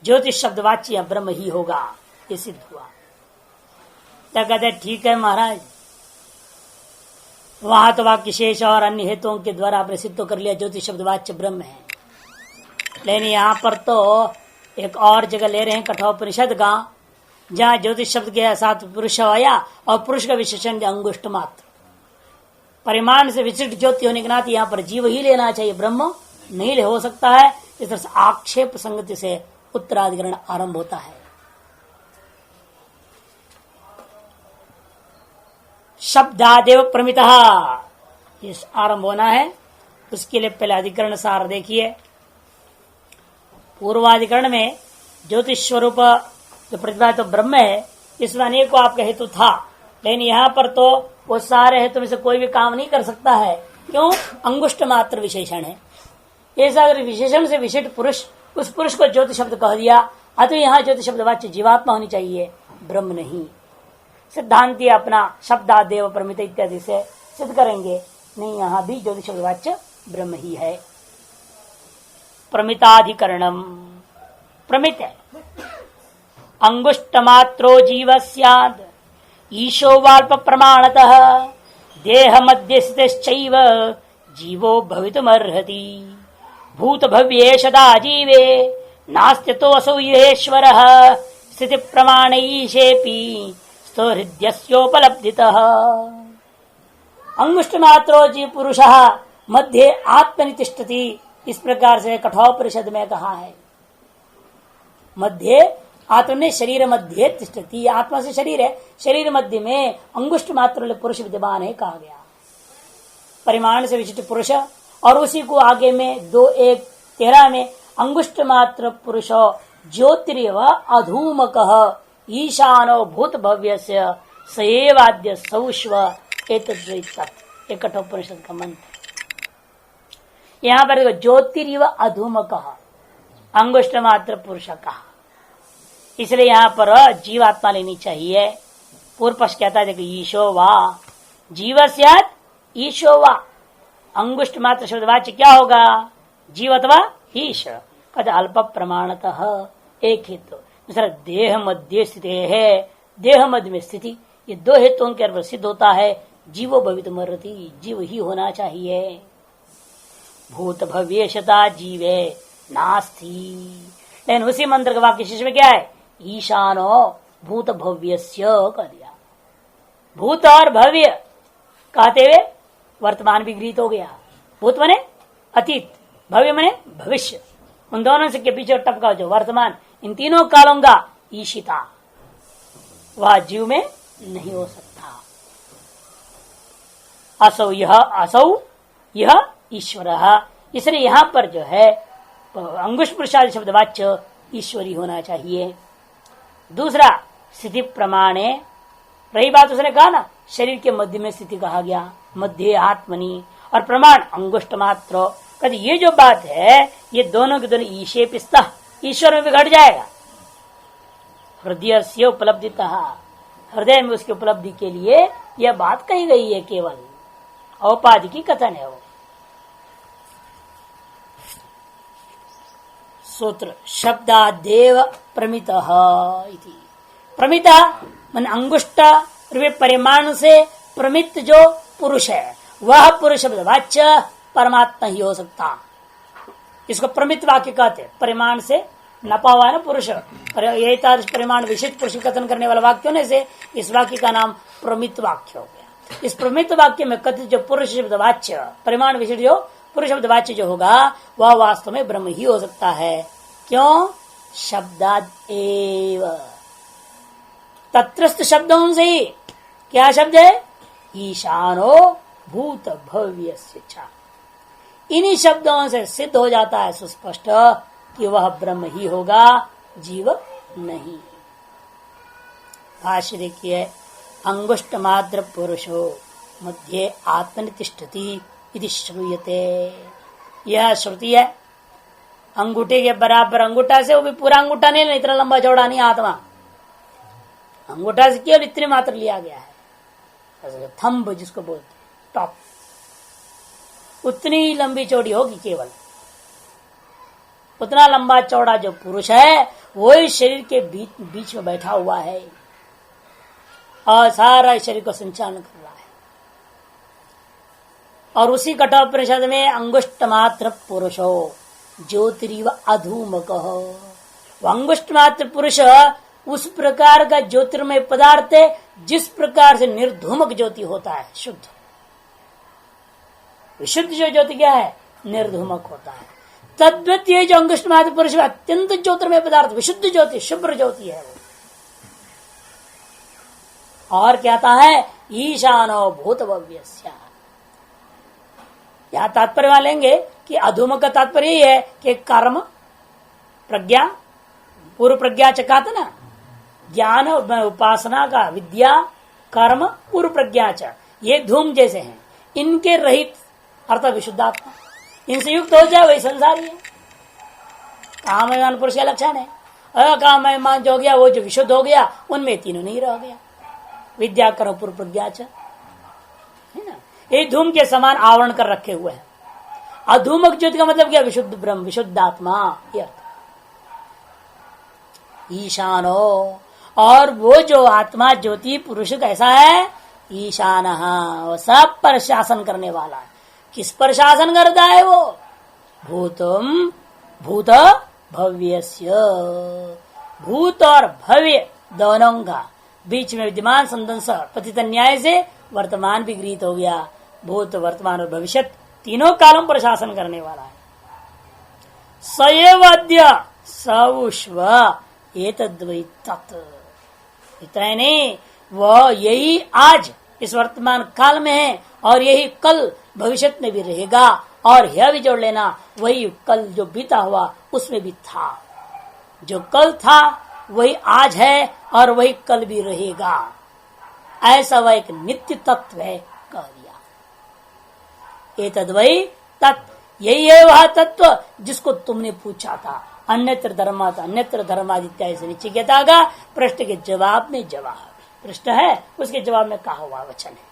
ज्योतिष शब्दवाच्य ब्रह्म ही होगा, ये सिद्ध हुआ। क्या कहते हैं, ठीक है महाराज, वहां तो वाक्य शेष और अन्य हेतुओं के द्वारा आपने सिद्ध तो कर लिया ज्योतिष शब्दवाच्य ब्रह्म है, लेकिन यहाँ पर तो एक और जगह ले रहे हैं कठोपनिषद का, जहाँ ज्योतिष शब्द के साथ पुरुष आया और पुरुष का विशेषण अंगुष्ठ मात्र, परिमाण से विशिष्ट ज्योति होने के नाते यहाँ पर जीव ही लेना चाहिए, ब्रह्म नहीं हो सकता है। इस तरह से आक्षेप संगति से उत्तराधिकरण आरंभ होता है। शब्दादेव प्रमितः, इस आरंभ होना है, उसके लिए पहले अधिकरण सार देखिए। पूर्वाधिकरण में ज्योतिष स्वरूप जो प्रतिपादित तो ब्रह्म है, इसमें अनेकों आपका हेतु था, लेकिन यहाँ पर तो वो सारे हेतु में से कोई भी काम नहीं कर सकता है। क्यों? अंगुष्ठ मात्र विशेषण है। ऐसा अगर विशेषण से विशिष्ट पुरुष, उस पुरुष को ज्योति शब्द कह दिया, अतः यहाँ ज्योति शब्द वाच्य जीवात्मा होनी चाहिए, ब्रह्म नहीं। सिद्धांति अपना शब्दादेव प्रमित इत्यादि से सिद्ध करेंगे, नहीं, यहाँ भी ज्योति शब्द वाच्य ब्रह्म ही है। प्रमिताधिकरणम, प्रमित है, अंगुष्ठ मात्रो जीव स्याद ईशो वाल्प प्रमाणतः देह मध्य स्थितश्चैव जीवो भवितुमर्हति भूत भव्येशदा जीवे नास्त्यतो असौ येश्वरः स्थिति प्रमाणैशेपि हृदयोपलब्धितः। अंगुष्ठ मात्रो जीव पुरुषः मध्य आत्मनितिष्ठति, इस प्रकार से कठोपनिषद में कहा है। मध्य आत्मा में शरीर मध्य तिष्ठति, आत्मा से शरीर है, शरीर मध्य में अंगुष्ठ मात्र पुरुष विद्यमान है कहा गया। परिमाण से विशिष्ट पुरुष, और उसी को आगे में 2:1-13 में अंगुष्ठ मात्र पुरुषो ज्योतिरेव अधूमकः ईशानो भूत भव्यस्य सएवाद्य सौष्व एतद्वैतत्, एक कठोपनिषद का मंत्र। यहाँ पर ज्योतिरिव अधूमकः, अंगुष्ठ मात्र पुरुष कहा, इसलिए यहाँ पर जीवात्मा लेनी चाहिए। पूर्व पक्ष कहता है कि ईशो वा जीवस्यात् ईशो वा, अंगुष्ठ मात्र शब्दवाच्य क्या होगा, जीव अथवा ईश। कद अल्प प्रमाणतः, एक हेतु। दूसरा देह मध्य स्थित है, देह मध्य में स्थिति, ये 2 हेतुओं के अर्थ सिद्ध होता है। जीवो भवितुमर्हति, जीव ही होना चाहिए। भूत भव्येशता जीवे नास्ति, लेकिन उसी मंत्र का वाक्य शेष में क्या है, ईशानो भूत भव्यस्य कह दिया। भूत और भव्य कहते हुए वर्तमान भी गृहीत हो गया। भूत मने अतीत, भव्य मने भविष्य, उन दोनों से के पीछे टपका जो वर्तमान, इन तीनों कालों का ईशिता वह जीव में नहीं हो सकता। असौ यह ईश्वर, इसलिए यहां पर जो है अंगुष्ठ पुरुषादि शब्द वाच्य ईश्वरी होना चाहिए। दूसरा स्थिति प्रमाणे, रही बात उसने कहा ना शरीर के मध्य में स्थिति कहा गया, मध्य आत्मनि, और प्रमाण अंगुष्ठ मात्र। कभी ये जो बात है ये दोनों के दोनों ईशे पिस्ता ईश्वर में भी घट जाएगा। हृदय से उपलब्धिता, हृदय में उसकी उपलब्धि के लिए यह बात कही गई है, केवल औपाधि की कथन है वो। सूत्र शब्दादेव प्रमित इति। प्रमित मन अंगुष्ठ परिमाण से प्रमित जो पुरुष है वह पुरुष शब्द वाच्य परमात्मा ही हो सकता। इसको प्रमित वाक्य कहते, परिमाण से नपा हुआ है ना पुरुष, यही परिमाण विशिष्ट पुरुष कथन करने वाला वाक्य होने से इस वाक्य का नाम प्रमित वाक्य हो गया। इस प्रमित वाक्य में कथित जो पुरुष शब्द वाच्य परिमाण विशिष्ट जो पुरुष शब्द वाच्य जो होगा वह वास्तव में ब्रह्म ही हो सकता है। क्यों? शब्दाद एव, तत्रस्थ शब्दों से ही क्या शब्द है? ईशानो भूत भव्य, इन्हीं शब्दों से सिद्ध हो जाता है सुस्पष्ट कि वह ब्रह्म ही होगा, जीव नहीं। भाष्य देखिए, अंगुष्ठ मात्र पुरुषो मध्य आत्मनितिष्ठति इति श्रूयते। यह श्रुति है। अंगूठे के बराबर अंगूठा से, वो भी पूरा अंगूठा नहीं, इतना लंबा चौड़ा नहीं आत्मा, अंगूठा से केवल इतने मात्र लिया गया है, थंब जिसको बोलते हैं, टॉप, उतनी लंबी चौड़ी होगी, केवल उतना लंबा चौड़ा जो पुरुष है वही शरीर के बीच में बैठा हुआ है और सारा शरीर को संचालन कर रहा है। और उसी कठोपनिषद में अंगुष्ठ मात्र पुरुषो ज्योतिरिव अधूमक, अंगुष्ठ मात्र पुरुष उस प्रकार का ज्योतिर्मय पदार्थ है जिस प्रकार से निर्धूमक ज्योति होता है, शुद्ध विशुद्ध जो ज्योति क्या है? निर्धूमक होता है। तद्वत ये जो अंगुष्ठ मात्र पुरुष अत्यंत ज्योतिर्मय पदार्थ विशुद्ध ज्योति शुभ्र ज्योति है वो। और कहता है ईशानो भूत भव्यस्य। यहां तात्पर्य लेंगे कि अधूमक का तात्पर्य यही है कि कर्म प्रज्ञा पूर्व प्रज्ञा चका था ना, ज्ञान उपासना का विद्या कर्म पूर्व प्रज्ञा च, ये धूम जैसे हैं, इनके रहित अर्थात विशुद्धात्मा, इनसे युक्त हो जाए वही संसारी है। काममान पुरुष का लक्षण है। अकाममान जो हो गया वो जो विशुद्ध हो गया उनमें तीनों नहीं रह गया, विद्या कर्म पूर्व प्रज्ञा च, है ना। ये धूम के समान आवरण कर रखे हुए हैं। अधूमक ज्योति का मतलब क्या? विशुद्ध ब्रह्म विशुद्ध आत्मा, ये अर्थ। ईशानो, और वो जो आत्मा ज्योति पुरुष कैसा है? ईशान, वो सब पर शासन करने वाला है। किस पर शासन करता है वो? भूतम भूत भव्यस्य, भूत और भव्य दोनों का बीच में विद्यमान संदंश पतित न्याय से वर्तमान भी गृहीत हो गया। भूत वर्तमान और भविष्य तीनों कालों पर शासन करने वाला है। सएवद्य सउष्व एतद्वै तत्, इतना नहीं, वह यही आज इस वर्तमान काल में है और यही कल भविष्य में भी रहेगा। और यह भी जोड़ लेना, वही कल जो बीता हुआ उसमें भी था, जो कल था वही आज है और वही कल भी रहेगा। ऐसा वह एक नित्य तत्व है, कह दिया। एतद्वै तत्, यही है वह तत्व जिसको तुमने पूछा था। अन्यत्र धर्मात अन्यत्र धर्मादित्य से निश्चिता का प्रश्न के जवाब में जवाब, प्रश्न है उसके जवाब में कहा हुआ वचन है।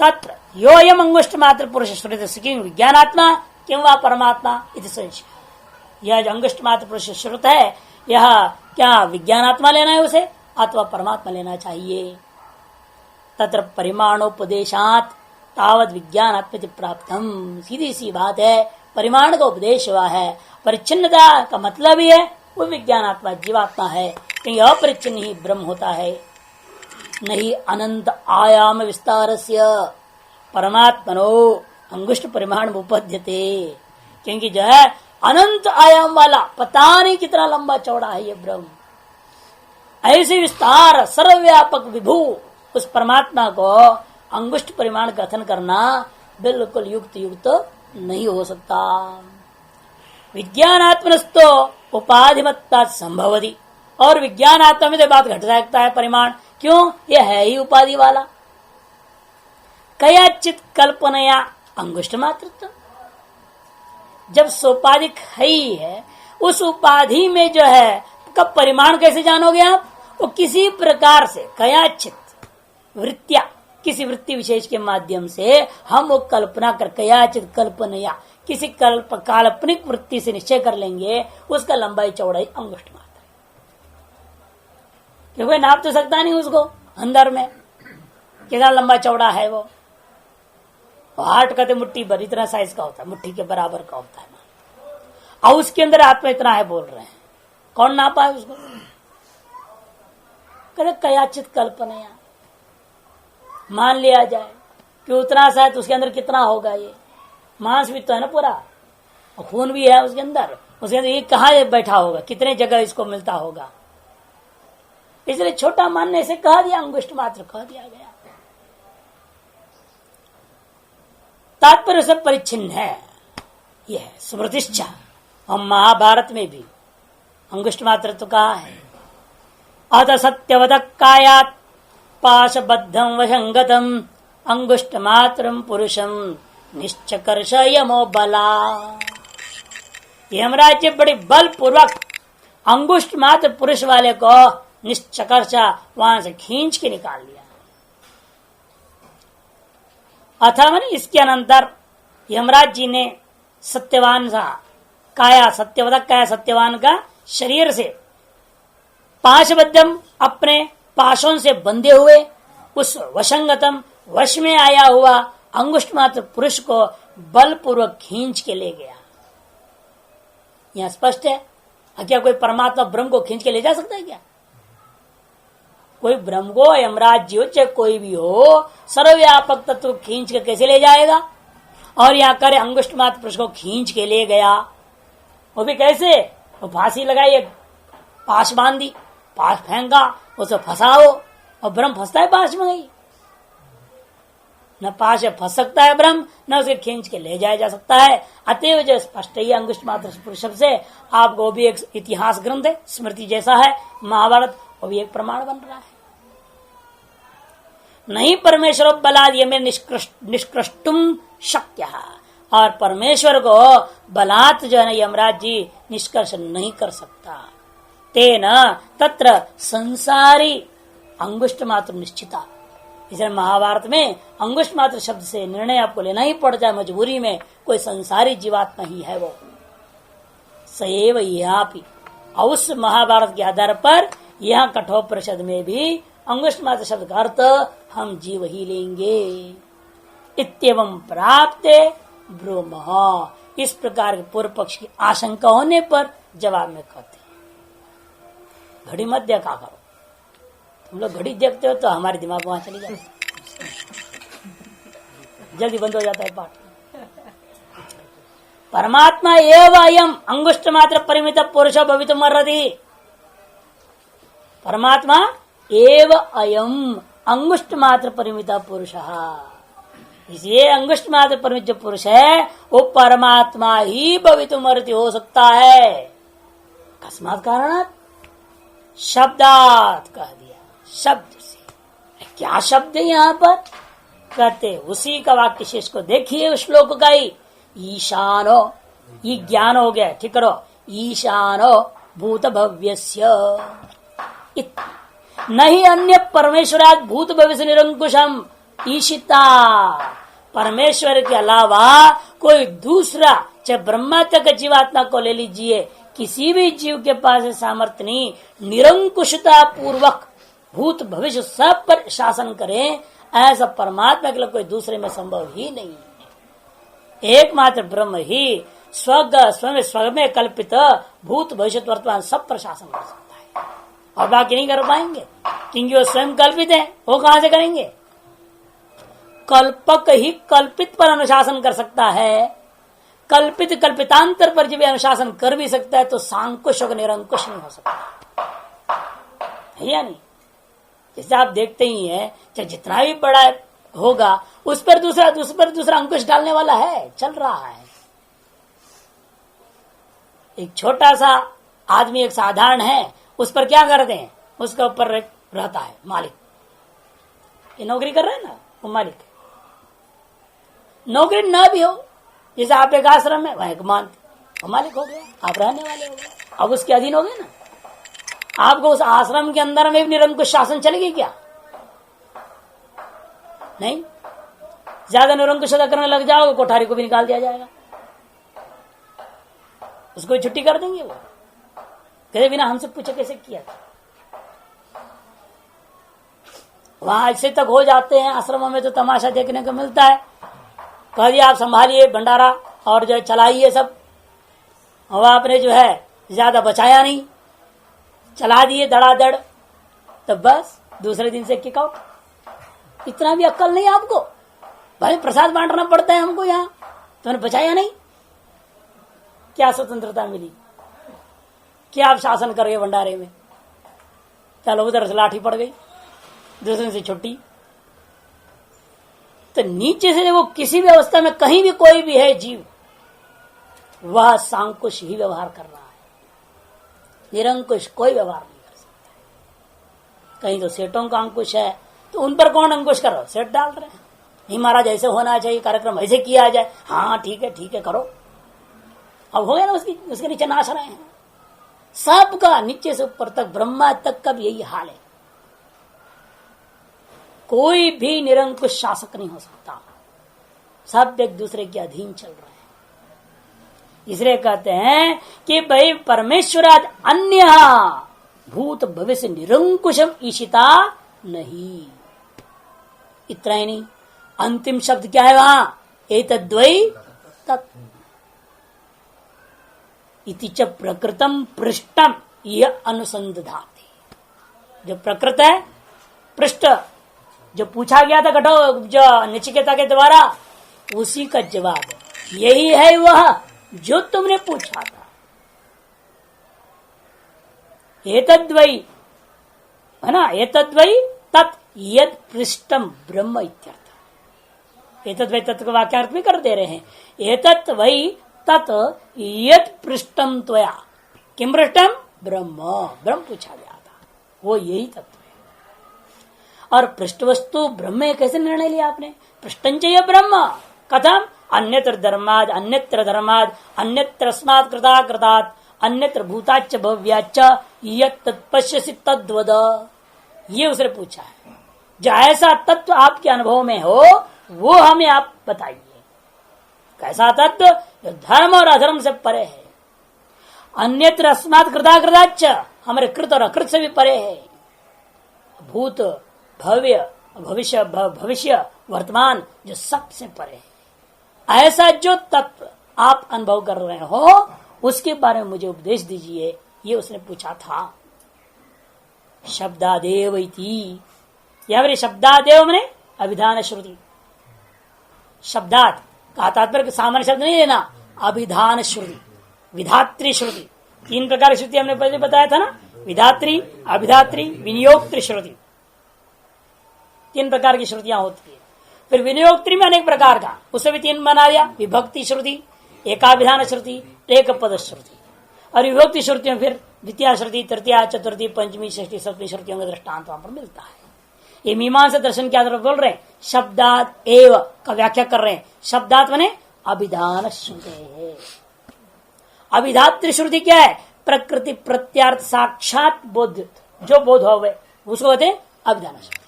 तत्र योयम अंगुष्ठ मात्र पुरुष श्रुत किं विज्ञानात्मा किं वा परमात्मा इति संशय। यह जो अंगुष्ठ मात्र पुरुष श्रुत है, यह क्या विज्ञानात्मा लेना है उसे अथवा परमात्मा लेना चाहिए? तत्र परिमाणोपदेशात तावत विज्ञानात्म प्राप्तम, सीधी सी बात है, परिमाण का उपदेश हुआ है, परिच्छिन्नता का मतलब ही है वो विज्ञानात्मा जीवात्मा है, कहीं अपरिच्छिन्न ही ब्रह्म होता है। नहीं अनंत आयाम विस्तारस्य परमात्मनो अंगुष्ठ परिमाण उपपद्यते, क्योंकि जो है अनंत आयाम वाला, पता नहीं कितना लंबा चौड़ा है ये ब्रह्म, ऐसे विस्तार सर्वव्यापक विभू उस परमात्मा को अंगुष्ठ परिमाण कथन करना बिल्कुल युक्त युक्त नहीं हो सकता। विज्ञानात्मनस्तो उपाधिमत्ता संभवति, और विज्ञान आत्मा में तो बात घट सकता है परिमाण, क्यों? यह है ही उपाधि वाला। कयाचित कल्पनया अंगुष्ठ मात्रत्व, जब सोपाधिक है ही है, उस उपाधि में जो है कब परिमाण कैसे जानोगे आप? वो किसी प्रकार से कयाचित वृत्तिया, किसी वृत्ति विशेष के माध्यम से हम वो कल्पना कर, कयाचित कल्पनया, किसी काल्पनिक वृत्ति से निश्चय कर लेंगे उसका लंबाई चौड़ाई अंगुष्ठ मात्र, क्योंकि नाप तो सकता नहीं उसको अंदर में कितना लंबा चौड़ा है वो। हार्ट कहते मुट्ठी भर इतना साइज का होता है, मुट्ठी के बराबर का होता है, और उसके अंदर आत्मा इतना है बोल रहे हैं, कौन नापा है उसको? कहते कयाचित कल्पनया, मान लिया जाए कि उतना सा है तो उसके अंदर कितना होगा? ये मांस भी तो है ना पूरा, और खून भी है उसके अंदर ये कहाँ बैठा होगा, कितने जगह इसको मिलता होगा? इसलिए छोटा मानने से कहा दिया, अंगुष्ठ मात्र कह दिया गया। तात्पर्य सब परिच्छिन्न है, यह स्मृतिश्चा। और महाभारत में भी अंगुष्ठ मात्र तो कहा है, अत सत्यवदक कायात पाशबद्धम वशंगतम अंगुष्ठ मात्रम पुरुषम निश्चकर्ष यमो बला। यमराज जी बड़ी बल पूर्वक अंगुष्ठ मात्र पुरुष वाले को निश्चकर्षा वहां से खींच के निकाल लिया। अथवा इसके अनंतर यमराज जी ने सत्यवान सा काया, सत्यवदक काया सत्यवान का शरीर से पाशबद्धम, अपने पाशों से बंधे हुए उस वशंगतम, वश में आया हुआ अंगुष्ठ मात्र पुरुष को बलपूर्वक खींच के ले गया। यह स्पष्ट है। क्या कोई परमात्मा ब्रह्म को खींच के ले जा सकता है क्या? कोई ब्रह्म को, यमराज जी हो चाहे कोई भी हो, सर्वव्यापक तत्व खींच के कैसे ले जाएगा? और यहाँ करे अंगुष्ठ मात्र पुरुष को खींच के ले गया, वो भी कैसे? वो फांसी लगाई, पाश बांधी, पाश फेंका, उसे फंसाओ, और ब्रह्म फंसता है पाश में? गई न पाश फंस सकता है ब्रह्म, न उसे खींच के ले जाया जा सकता है। अतएव जो स्पष्ट ही अंगुष्ठ मात्र पुरुष से आपको भी एक इतिहास ग्रंथ है, स्मृति जैसा है महाभारत, वो भी एक प्रमाण बन रहा है। नहीं परमेश्वर बलाद ये में निष्कृष्टुम शक्य, और परमेश्वर को बलात् जो है ना यमराज जी निष्कर्ष नहीं कर सकता। तेना तत्र संसारी अंगुष्ठ मात्र निश्चिता। इसलिए महाभारत में अंगुष्ठ मात्र शब्द से निर्णय आपको लेना ही पड़ता है मजबूरी में, कोई संसारी जीवात्मा ही है वो। सएव यहाँ और उस महाभारत के आधार पर यहाँ कठोपनिषद में भी अंगुष्ठ मात्र शब्द का अर्थ हम जीव ही लेंगे। इत्येवं प्राप्ते ब्रह्म, इस प्रकार के पूर्व पक्ष की आशंका होने पर जवाब में कहते हैं घड़ी मत देखा करो। तुम लोग घड़ी देखते हो तो हमारे दिमाग वहां चली जाती है, जल्दी बंद हो जाता है पाठ। परमात्मा एव अयम अंगुष्ठ मात्र परिमित पुरुष भवितुम अर्हति। परमात्मा एव अयम अंगुष्ठ मात्र परिमित पुरुष, इसलिए अंगुष्ठ मात्र परिमित जो पुरुष है वो परमात्मा ही भवितुम अर्हति हो सकता है। अकस्मात कारणात् शब्दात कह दिया, शब्द से। क्या शब्द है यहाँ पर? कहते उसी का वाक्य शेष को देखिए उस श्लोक का ही, ईशानो, ये ज्ञान हो गया, ठीक करो, ईशानो भूत भव्यस्य नहीं अन्य परमेश्वरात भूत भविष्य निरंकुशम ईशिता। परमेश्वर के अलावा कोई दूसरा, चाहे ब्रह्मा तक जीवात्मा को ले लीजिए, किसी भी जीव के पास सामर्थ्य नहीं निरंकुशता पूर्वक भूत भविष्य सब पर शासन करें, ऐसा परमात्मा के लिए कोई दूसरे में संभव ही नहीं है। एकमात्र ब्रह्म ही स्व में कल्पित भूत भविष्य वर्तमान सब पर शासन कर सकता है, और बाकी नहीं कर पाएंगे क्योंकि वो स्वयं कल्पित है। वो कहां से करेंगे? कल्पक ही कल्पित पर अनुशासन कर सकता है, कल्पित कल्पितांतर पर जब अनुशासन कर भी सकता है तो सांकुश और निरंकुश नहीं हो सकता है या नहीं? जैसे आप देखते ही हैं, चाहे जितना भी बड़ा होगा उस पर दूसरा अंकुश डालने वाला है, चल रहा है। एक छोटा सा आदमी, एक साधारण है, उस पर क्या करते हैं, उसका ऊपर रहता है मालिक। ये नौकरी कर रहे हैं ना, वो मालिक है। नौकरी न भी हो, जैसे आप एक आश्रम में वह एक मानते, वो मालिक हो गया, आप रहने वाले हो गए, अब उसके अधीन हो गए ना। आपको उस आश्रम के अंदर में भी निरंकुश शासन चलेगी क्या? नहीं। ज्यादा निरंकुशता करने लग जाओगे, कोठारी को भी निकाल दिया जाएगा, उसको छुट्टी कर देंगे। वो कहते बिना हमसे पूछे कैसे किया था। वहां ऐसे तक हो जाते हैं आश्रमों में, तो तमाशा देखने को मिलता है। कह दिया आप संभालिए भंडारा और जो चलाइए सब, और आपने जो है ज्यादा बचाया नहीं, चला दिए धड़ाधड़, तब बस दूसरे दिन से किक आउट। इतना भी अक्ल नहीं आपको, भाई प्रसाद बांटना पड़ता है हमको यहाँ, तुमने बचाया नहीं। क्या स्वतंत्रता मिली? क्या आप शासन कर गए भंडारे में? चलो उधर से लाठी पड़ गई, दूसरे से छुट्टी। तो नीचे से वो किसी भी अवस्था में कहीं भी कोई भी है जीव, वह सांकुश ही व्यवहार कर रहा है, निरंकुश कोई व्यवहार नहीं कर सकता। कहीं तो सेठों का अंकुश है, तो उन पर कौन अंकुश कर रहा है? सेठ डाल रहे हैं, नहीं महाराज ऐसे होना चाहिए, कार्यक्रम ऐसे किया जाए, हाँ ठीक है करो। अब हो गया ना, उसके नीचे नाच रहे हैं। सबका नीचे से ऊपर तक, ब्रह्मा तक का भी यही हाल है। कोई भी निरंकुश शासक नहीं हो सकता, सब एक दूसरे के अधीन चल रहे हैं। इसलिए कहते हैं कि भाई परमेश्वराद अन्य भूत भविष्य निरंकुशम ईशिता नहीं। इतना ही नहीं, अंतिम शब्द क्या है वहां? एतद्वै तत् इति च प्रकृतम पृष्ठम यह अनुसंधाति। जो प्रकृत है, पृष्ठ जो पूछा गया था जो नचिकेता के द्वारा, उसी का जवाब यही है वह जो तुमने पूछा था। एतद्वै है ना, एतद्वै तत् यद पृष्ठम ब्रह्म इत्यर्थ। एतद्वै तत् का वाक्यार्थ भी कर दे रहे हैं। एतत् वै तत् यद पृष्ठम त्वया, किम पृष्ठम? ब्रह्म पूछा गया था, वो यही तत्व है। और पृष्ठ वस्तु ब्रह्म है, कैसे निर्णय लिया आपने? पृष्ठंचय ब्रह्म कथम? अन्यत्र धर्माद अन्यत्र धर्माद अन्यत्र अस्मात् कृता कृतात् अन्यत्र भूताच्च भव्याच्च यत् तत्पश्यसि तद्वद। ये उसने पूछा है। जो ऐसा तत्व आपके अनुभव में हो वो हमें आप बताइए। कैसा तत्व? जो धर्म और अधर्म से परे है। अन्यत्र अस्मात् कृता कृताच्च, हमारे कृत और अकृत से भी परे है। भूत भव्य भविष्य वर्तमान जो सबसे परे है। ऐसा जो तत्व आप अनुभव कर रहे हो उसके बारे में मुझे उपदेश दीजिए, ये उसने पूछा था। शब्दादेव इति, या फिर शब्दादेव मैंने अभिधान श्रुति। शब्दात का तात्पर्य सामान्य शब्द नहीं लेना, अभिधान श्रुति, विधात्री श्रुति। तीन प्रकार की श्रुति हमने पहले बताया था ना, विधात्री, अभिधात्री, विनियोक्त्री श्रुति। तीन प्रकार की श्रुतियां होती है। फिर विनियोक्त्री में अनेक प्रकार का, उससे भी तीन बना दिया। विभक्ति श्रुति, एकाभिधान श्रुति, एक पद श्रुति। और विभक्ति श्रुतियों फिर द्वितीय श्रुति, तृतीय, चतुर्थी, पंचमी, षष्ठी, सप्तमी श्रुतियों का दृष्टांत वहां पर मिलता है। ये मीमांसा दर्शन के आधार पर बोल रहे हैं। शब्दात एव का व्याख्या कर रहे हैं। शब्दात माने अभिधान श्रुति है। अभिधात्री श्रुति क्या है? प्रकृति प्रत्यार्थ साक्षात बोध, जो बोध हो गए उसको कहते हैं अभिधान श्रुति।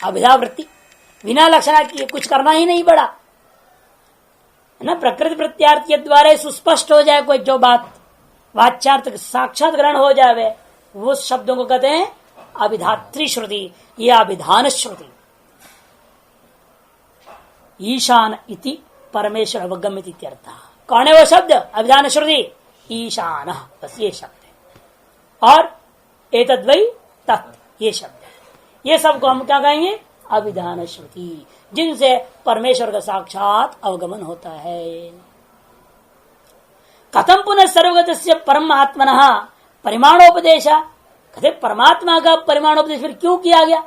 अभिधावृत्ति बिना लक्षणा किए कुछ करना ही नहीं पड़ा है ना। प्रकृति प्रत्यार्थ के द्वारा सुस्पष्ट हो जाए कोई जो बात, वाच्यार्थ साक्षात ग्रहण हो जाए, वो शब्दों को कहते हैं अभिधात्री श्रुति या अभिधान श्रुति। ईशान इति परमेश्वर अवगम्यति इत्यर्थ। कौन है वो शब्द? अभिधान श्रुति, ईशान, बस ये शब्द है। और एतद्वै तत्, ये शब्द है। ये सबको हम क्या कहेंगे? अभिधान श्रुति, जिनसे परमेश्वर का साक्षात अवगमन होता है। कथम पुनः सर्वगतस्य परमात्मनः परिमाणोपदेश, कहते परमात्मा का परिमाणोपदेश फिर क्यों किया गया?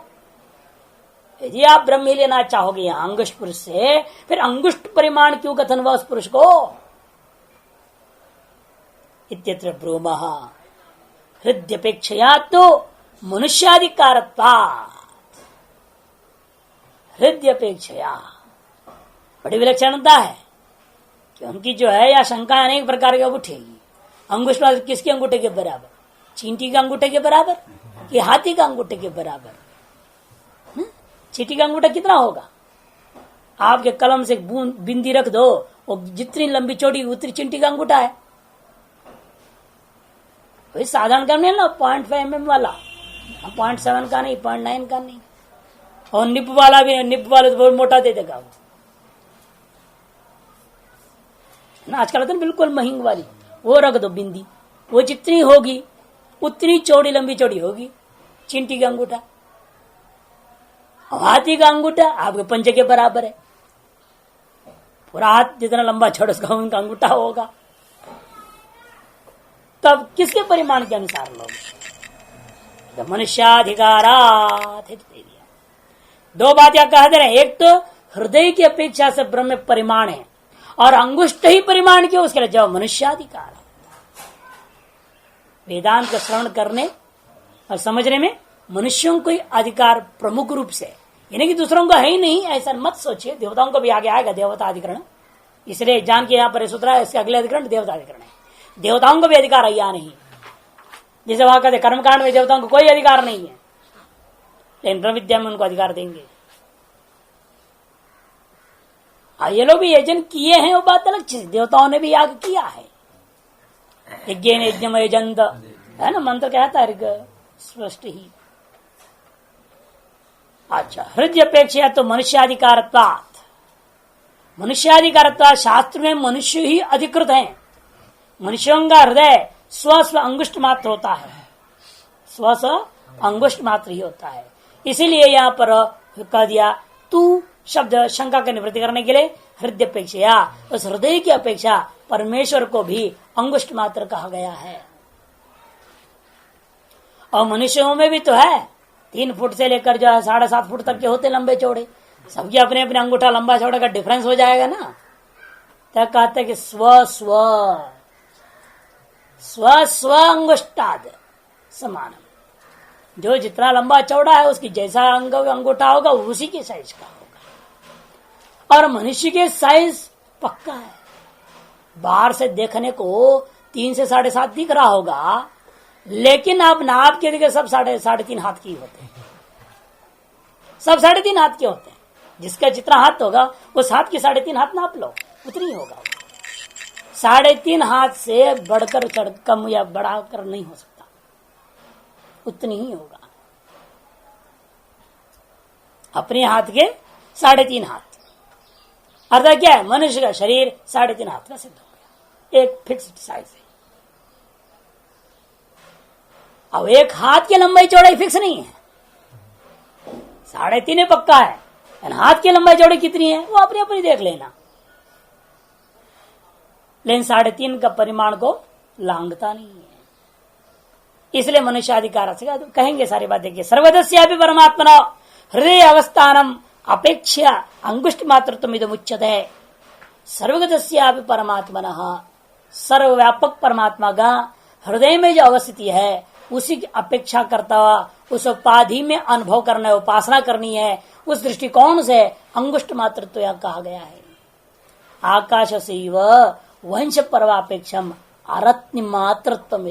यदि आप ब्रह्म ही लेना चाहोगे अंगुष्ठ पुरुष से, फिर अंगुष्ठ परिमाण क्यों कथन हुआ उस पुरुष को? इत्यत्र ब्रूमः, हृदयपेक्षया तो मनुष्याधिकारत्वा, हृदयपेक्षया बड़ी विलक्षणता है कि उनकी जो है या शंका अनेक प्रकार की उठेगी। अंगुष्ठ किसके अंगूठे के बराबर? चींटी के अंगूठे के बराबर कि हाथी का अंगूठे के बराबर? चींटी का अंगूठा कितना होगा? आपके कलम से बिंदी रख दो, वो जितनी लंबी चौड़ी उतनी चींटी का अंगूठा है। वही साधारण करने ना 0.5 mm वाला, 0.7 का नहीं, 0.9 का नहीं। और निप वाला भी, निप वाले तो बहुत मोटा दे देगा वो ना। आजकल तो बिल्कुल महंग वाली वो रख दो बिंदी, वो जितनी होगी उतनी चौड़ी लंबी चौड़ी होगी चींटी का अंगूठा। हाथी का अंगूठा आपके पंजे के बराबर है, पूरा हाथ जितना लंबा छोड़ उसका उनका अंगूठा होगा। तब किसके परिमाण के अनुसार लोग मनुष्याधिकारात दे दिया। दो बात यह कह दे रहे, एक तो हृदय की अपेक्षा से ब्रह्म परिमाण है और अंगुष्ठ ही परिमाण के, उसके लिए जब मनुष्याधिकार। वेदांत का श्रवण करने और समझने में मनुष्यों को अधिकार प्रमुख रूप से, यानी कि दूसरों का है ही नहीं, ऐसा मत सोचिए। देवताओं को भी आगे आएगा देवता अधिकरण, इसलिए जान के यहाँ पर सूत्र है, इसके अगले अधिकरण देवता अधिकरण है। देवताओं को भी अधिकार है या नहीं, जैसे वहां कहते कर्मकांड में देवताओं को कोई अधिकार नहीं है, लेकिन ब्रह्म विद्या में उनको अधिकार देंगे। ये लोग भी यजन किए हैं, वो बात अलग चीज, देवताओं ने भी याग किया है। यज्ञ यजंत है ना, मंत्र कहता है स्पष्ट ही। अच्छा, हृदय अपेक्षा तो मनुष्याधिकारत्वात्, मनुष्याधिकारत्वात् शास्त्र में मनुष्य ही अधिकृत है। मनुष्यों का हृदय स्व अंगुष्ठ मात्र होता है, स्व अंगुष्ठ मात्र ही होता है। इसीलिए यहाँ पर कह दिया तू शब्द शंका का निवृत्ति करने के लिए हृदय अपेक्षा, उस हृदय की अपेक्षा परमेश्वर को भी अंगुष्ठ मात्र कहा गया है। और मनुष्यों में भी तो है, 3 फुट से लेकर जो है 7.5 फुट तक के होते लंबे चौड़े, सबके अपने अपने अंगूठा लंबा चौड़ा का डिफरेंस हो जाएगा ना। तो कहते हैं कि स्व स्व स्व स्व अंगुष्ठाद समान, जो जितना लंबा चौड़ा है उसकी जैसा अंगूठा होगा उसी के साइज का होगा। और मनुष्य के साइज पक्का है, बाहर से देखने को 3 से 7.5 दिख रहा होगा, लेकिन आप नाप के देखे सब 3.5 हाथ की होते हैं, सब 3.5 हाथ के होते हैं। जिसका जितना हाथ होगा उस हाथ की 3.5 हाथ नाप लो, उतनी होगा। 3.5 हाथ से बढ़कर चढ़ कम या बढ़ाकर नहीं हो सकता, उतनी ही होगा। अपने हाथ के 3.5 हाथ, अर्थात क्या है, मनुष्य का शरीर 3.5 हाथ का सिद्ध हो गया, एक फिक्स्ड साइज है। अब एक हाथ की लंबाई चौड़ाई फिक्स नहीं है, 3.5 पक्का है, हाथ की लंबाई चौड़ाई कितनी है वो अपनी अपनी देख लेना। लेकिन 3.5 का परिमाण को लांघता नहीं है, इसलिए मनुष्याधिकार से कहेंगे सारी बात। देखिए, सर्वदस्यापि परमात्मना हृदय अवस्थानम अपेक्षा अंगुष्ठ मात्र तुम इदमुच्यते। सर्वगतस्यापि परमात्मनः, सर्वव्यापक परमात्मा का हृदय में जो अवस्थिति है उसी की अपेक्षा करता हुआ उस उपाधि में अनुभव करना है, उपासना करनी है, उस दृष्टिकोण से अंगुष्ठ मात्र तो यह कहा गया है। आकाश सेव वंश परवापेक्षम अरत्न मात्रत्व,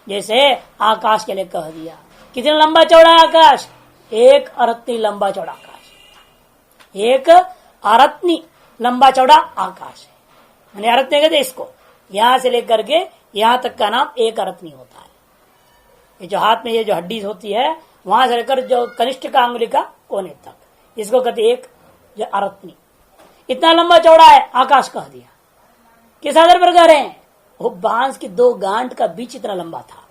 जैसे आकाश के लिए कह दिया। कितना लंबा चौड़ा आकाश? 1 अरत्नी लंबा चौड़ा आकाश, 1 अरत्नी लंबा चौड़ा आकाश है। मैंने अरत्नी कहते इसको, यहां से लेकर के यहां तक का नाम 1 अरत्नी होता है। ये जो हाथ में ये जो हड्डी होती है वहां से लेकर जो कनिष्ठ का अंगुली का कोने तक, इसको कहते 1 जो अरत्नी। इतना लंबा चौड़ा है आकाश कह दिया। किस आधार पर कह रहे हैं? वो बांस की 2 गांठ का बीच इतना लंबा था।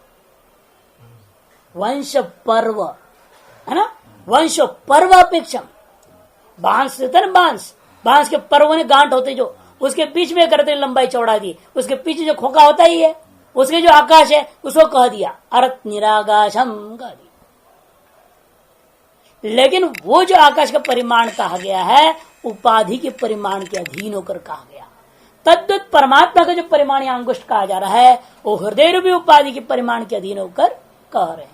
वंश पर्व है ना, वंश पर्व अपेक्षम, बांस होता है ना, बांस के पर्व ने गांठ होते जो उसके बीच में करते लंबाई चौड़ा दी, उसके पीछे जो खोखा होता ही है, उसके जो आकाश है उसको कह दिया अरत निराकाशम कह दिया। लेकिन वो जो आकाश का परिमाण कहा गया है उपाधि के परिमाण के अधीन होकर कहा गया। तद्वत परमात्मा का जो परिमाण या अंगुष्ठ कहा जा रहा है वो हृदय रूपी उपाधि के परिमाण के अधीन होकर कह रहे हैं।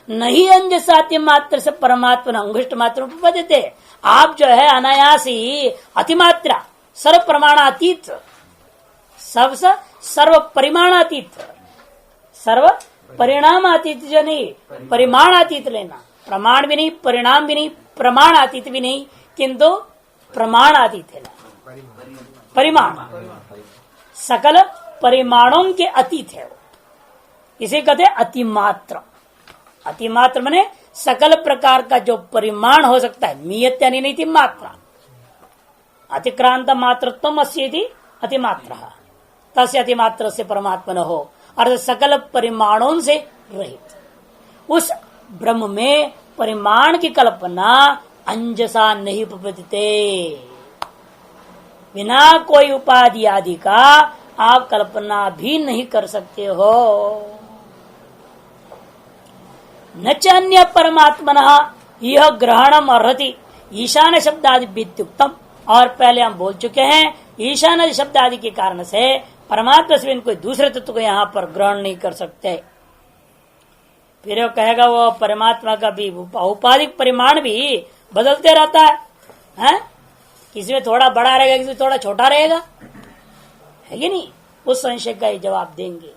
नहीं अंजसात्य मात्र से परमात्मा अंगुष्ठ मात्र उपपद्यते। आप जो है अनायासी अतिमात्रा सर्व प्रमाणातीत सर्व परिमाणातीत सर्व परिणामातीत जो नहीं परिमाणातीत लेना, प्रमाण भी नहीं परिणाम भी नहीं प्रमाणातीत भी नहीं किंतु प्रमाणातीत है परिमाण सकल परिमाणों के अतीत है वो, इसे कहते हैं अतिमात्र। अतिमात्र माने सकल प्रकार का जो परिमाण हो सकता है, नियत यानी नहीं थी मात्रा, अतिक्रांत मात्रत्वम अस्येति अतिमात्र तस्य अतिमात्र से परमात्मा न हो अर्थात सकल परिमाणों से रहित उस ब्रह्म में परिमाण की कल्पना अंजसा नहीं उपपद्यते। बिना कोई उपाधि आदि का आप कल्पना भी नहीं कर सकते हो। न च अन्य परमात्मन यह ग्रहणम अर्हति ईशान शब्द आदि वित्युक्तम। और पहले हम बोल चुके हैं ईशान शब्द आदि के कारण से परमात्मा से कोई दूसरे तत्व को यहाँ पर ग्रहण नहीं कर सकते। फिर वो कहेगा वो परमात्मा का भी औपाधिक परिमाण भी बदलते रहता है? किसी में थोड़ा बड़ा रहेगा किसी में थोड़ा छोटा रहेगा, है कि नहीं? उस संशय का ही जवाब देंगे।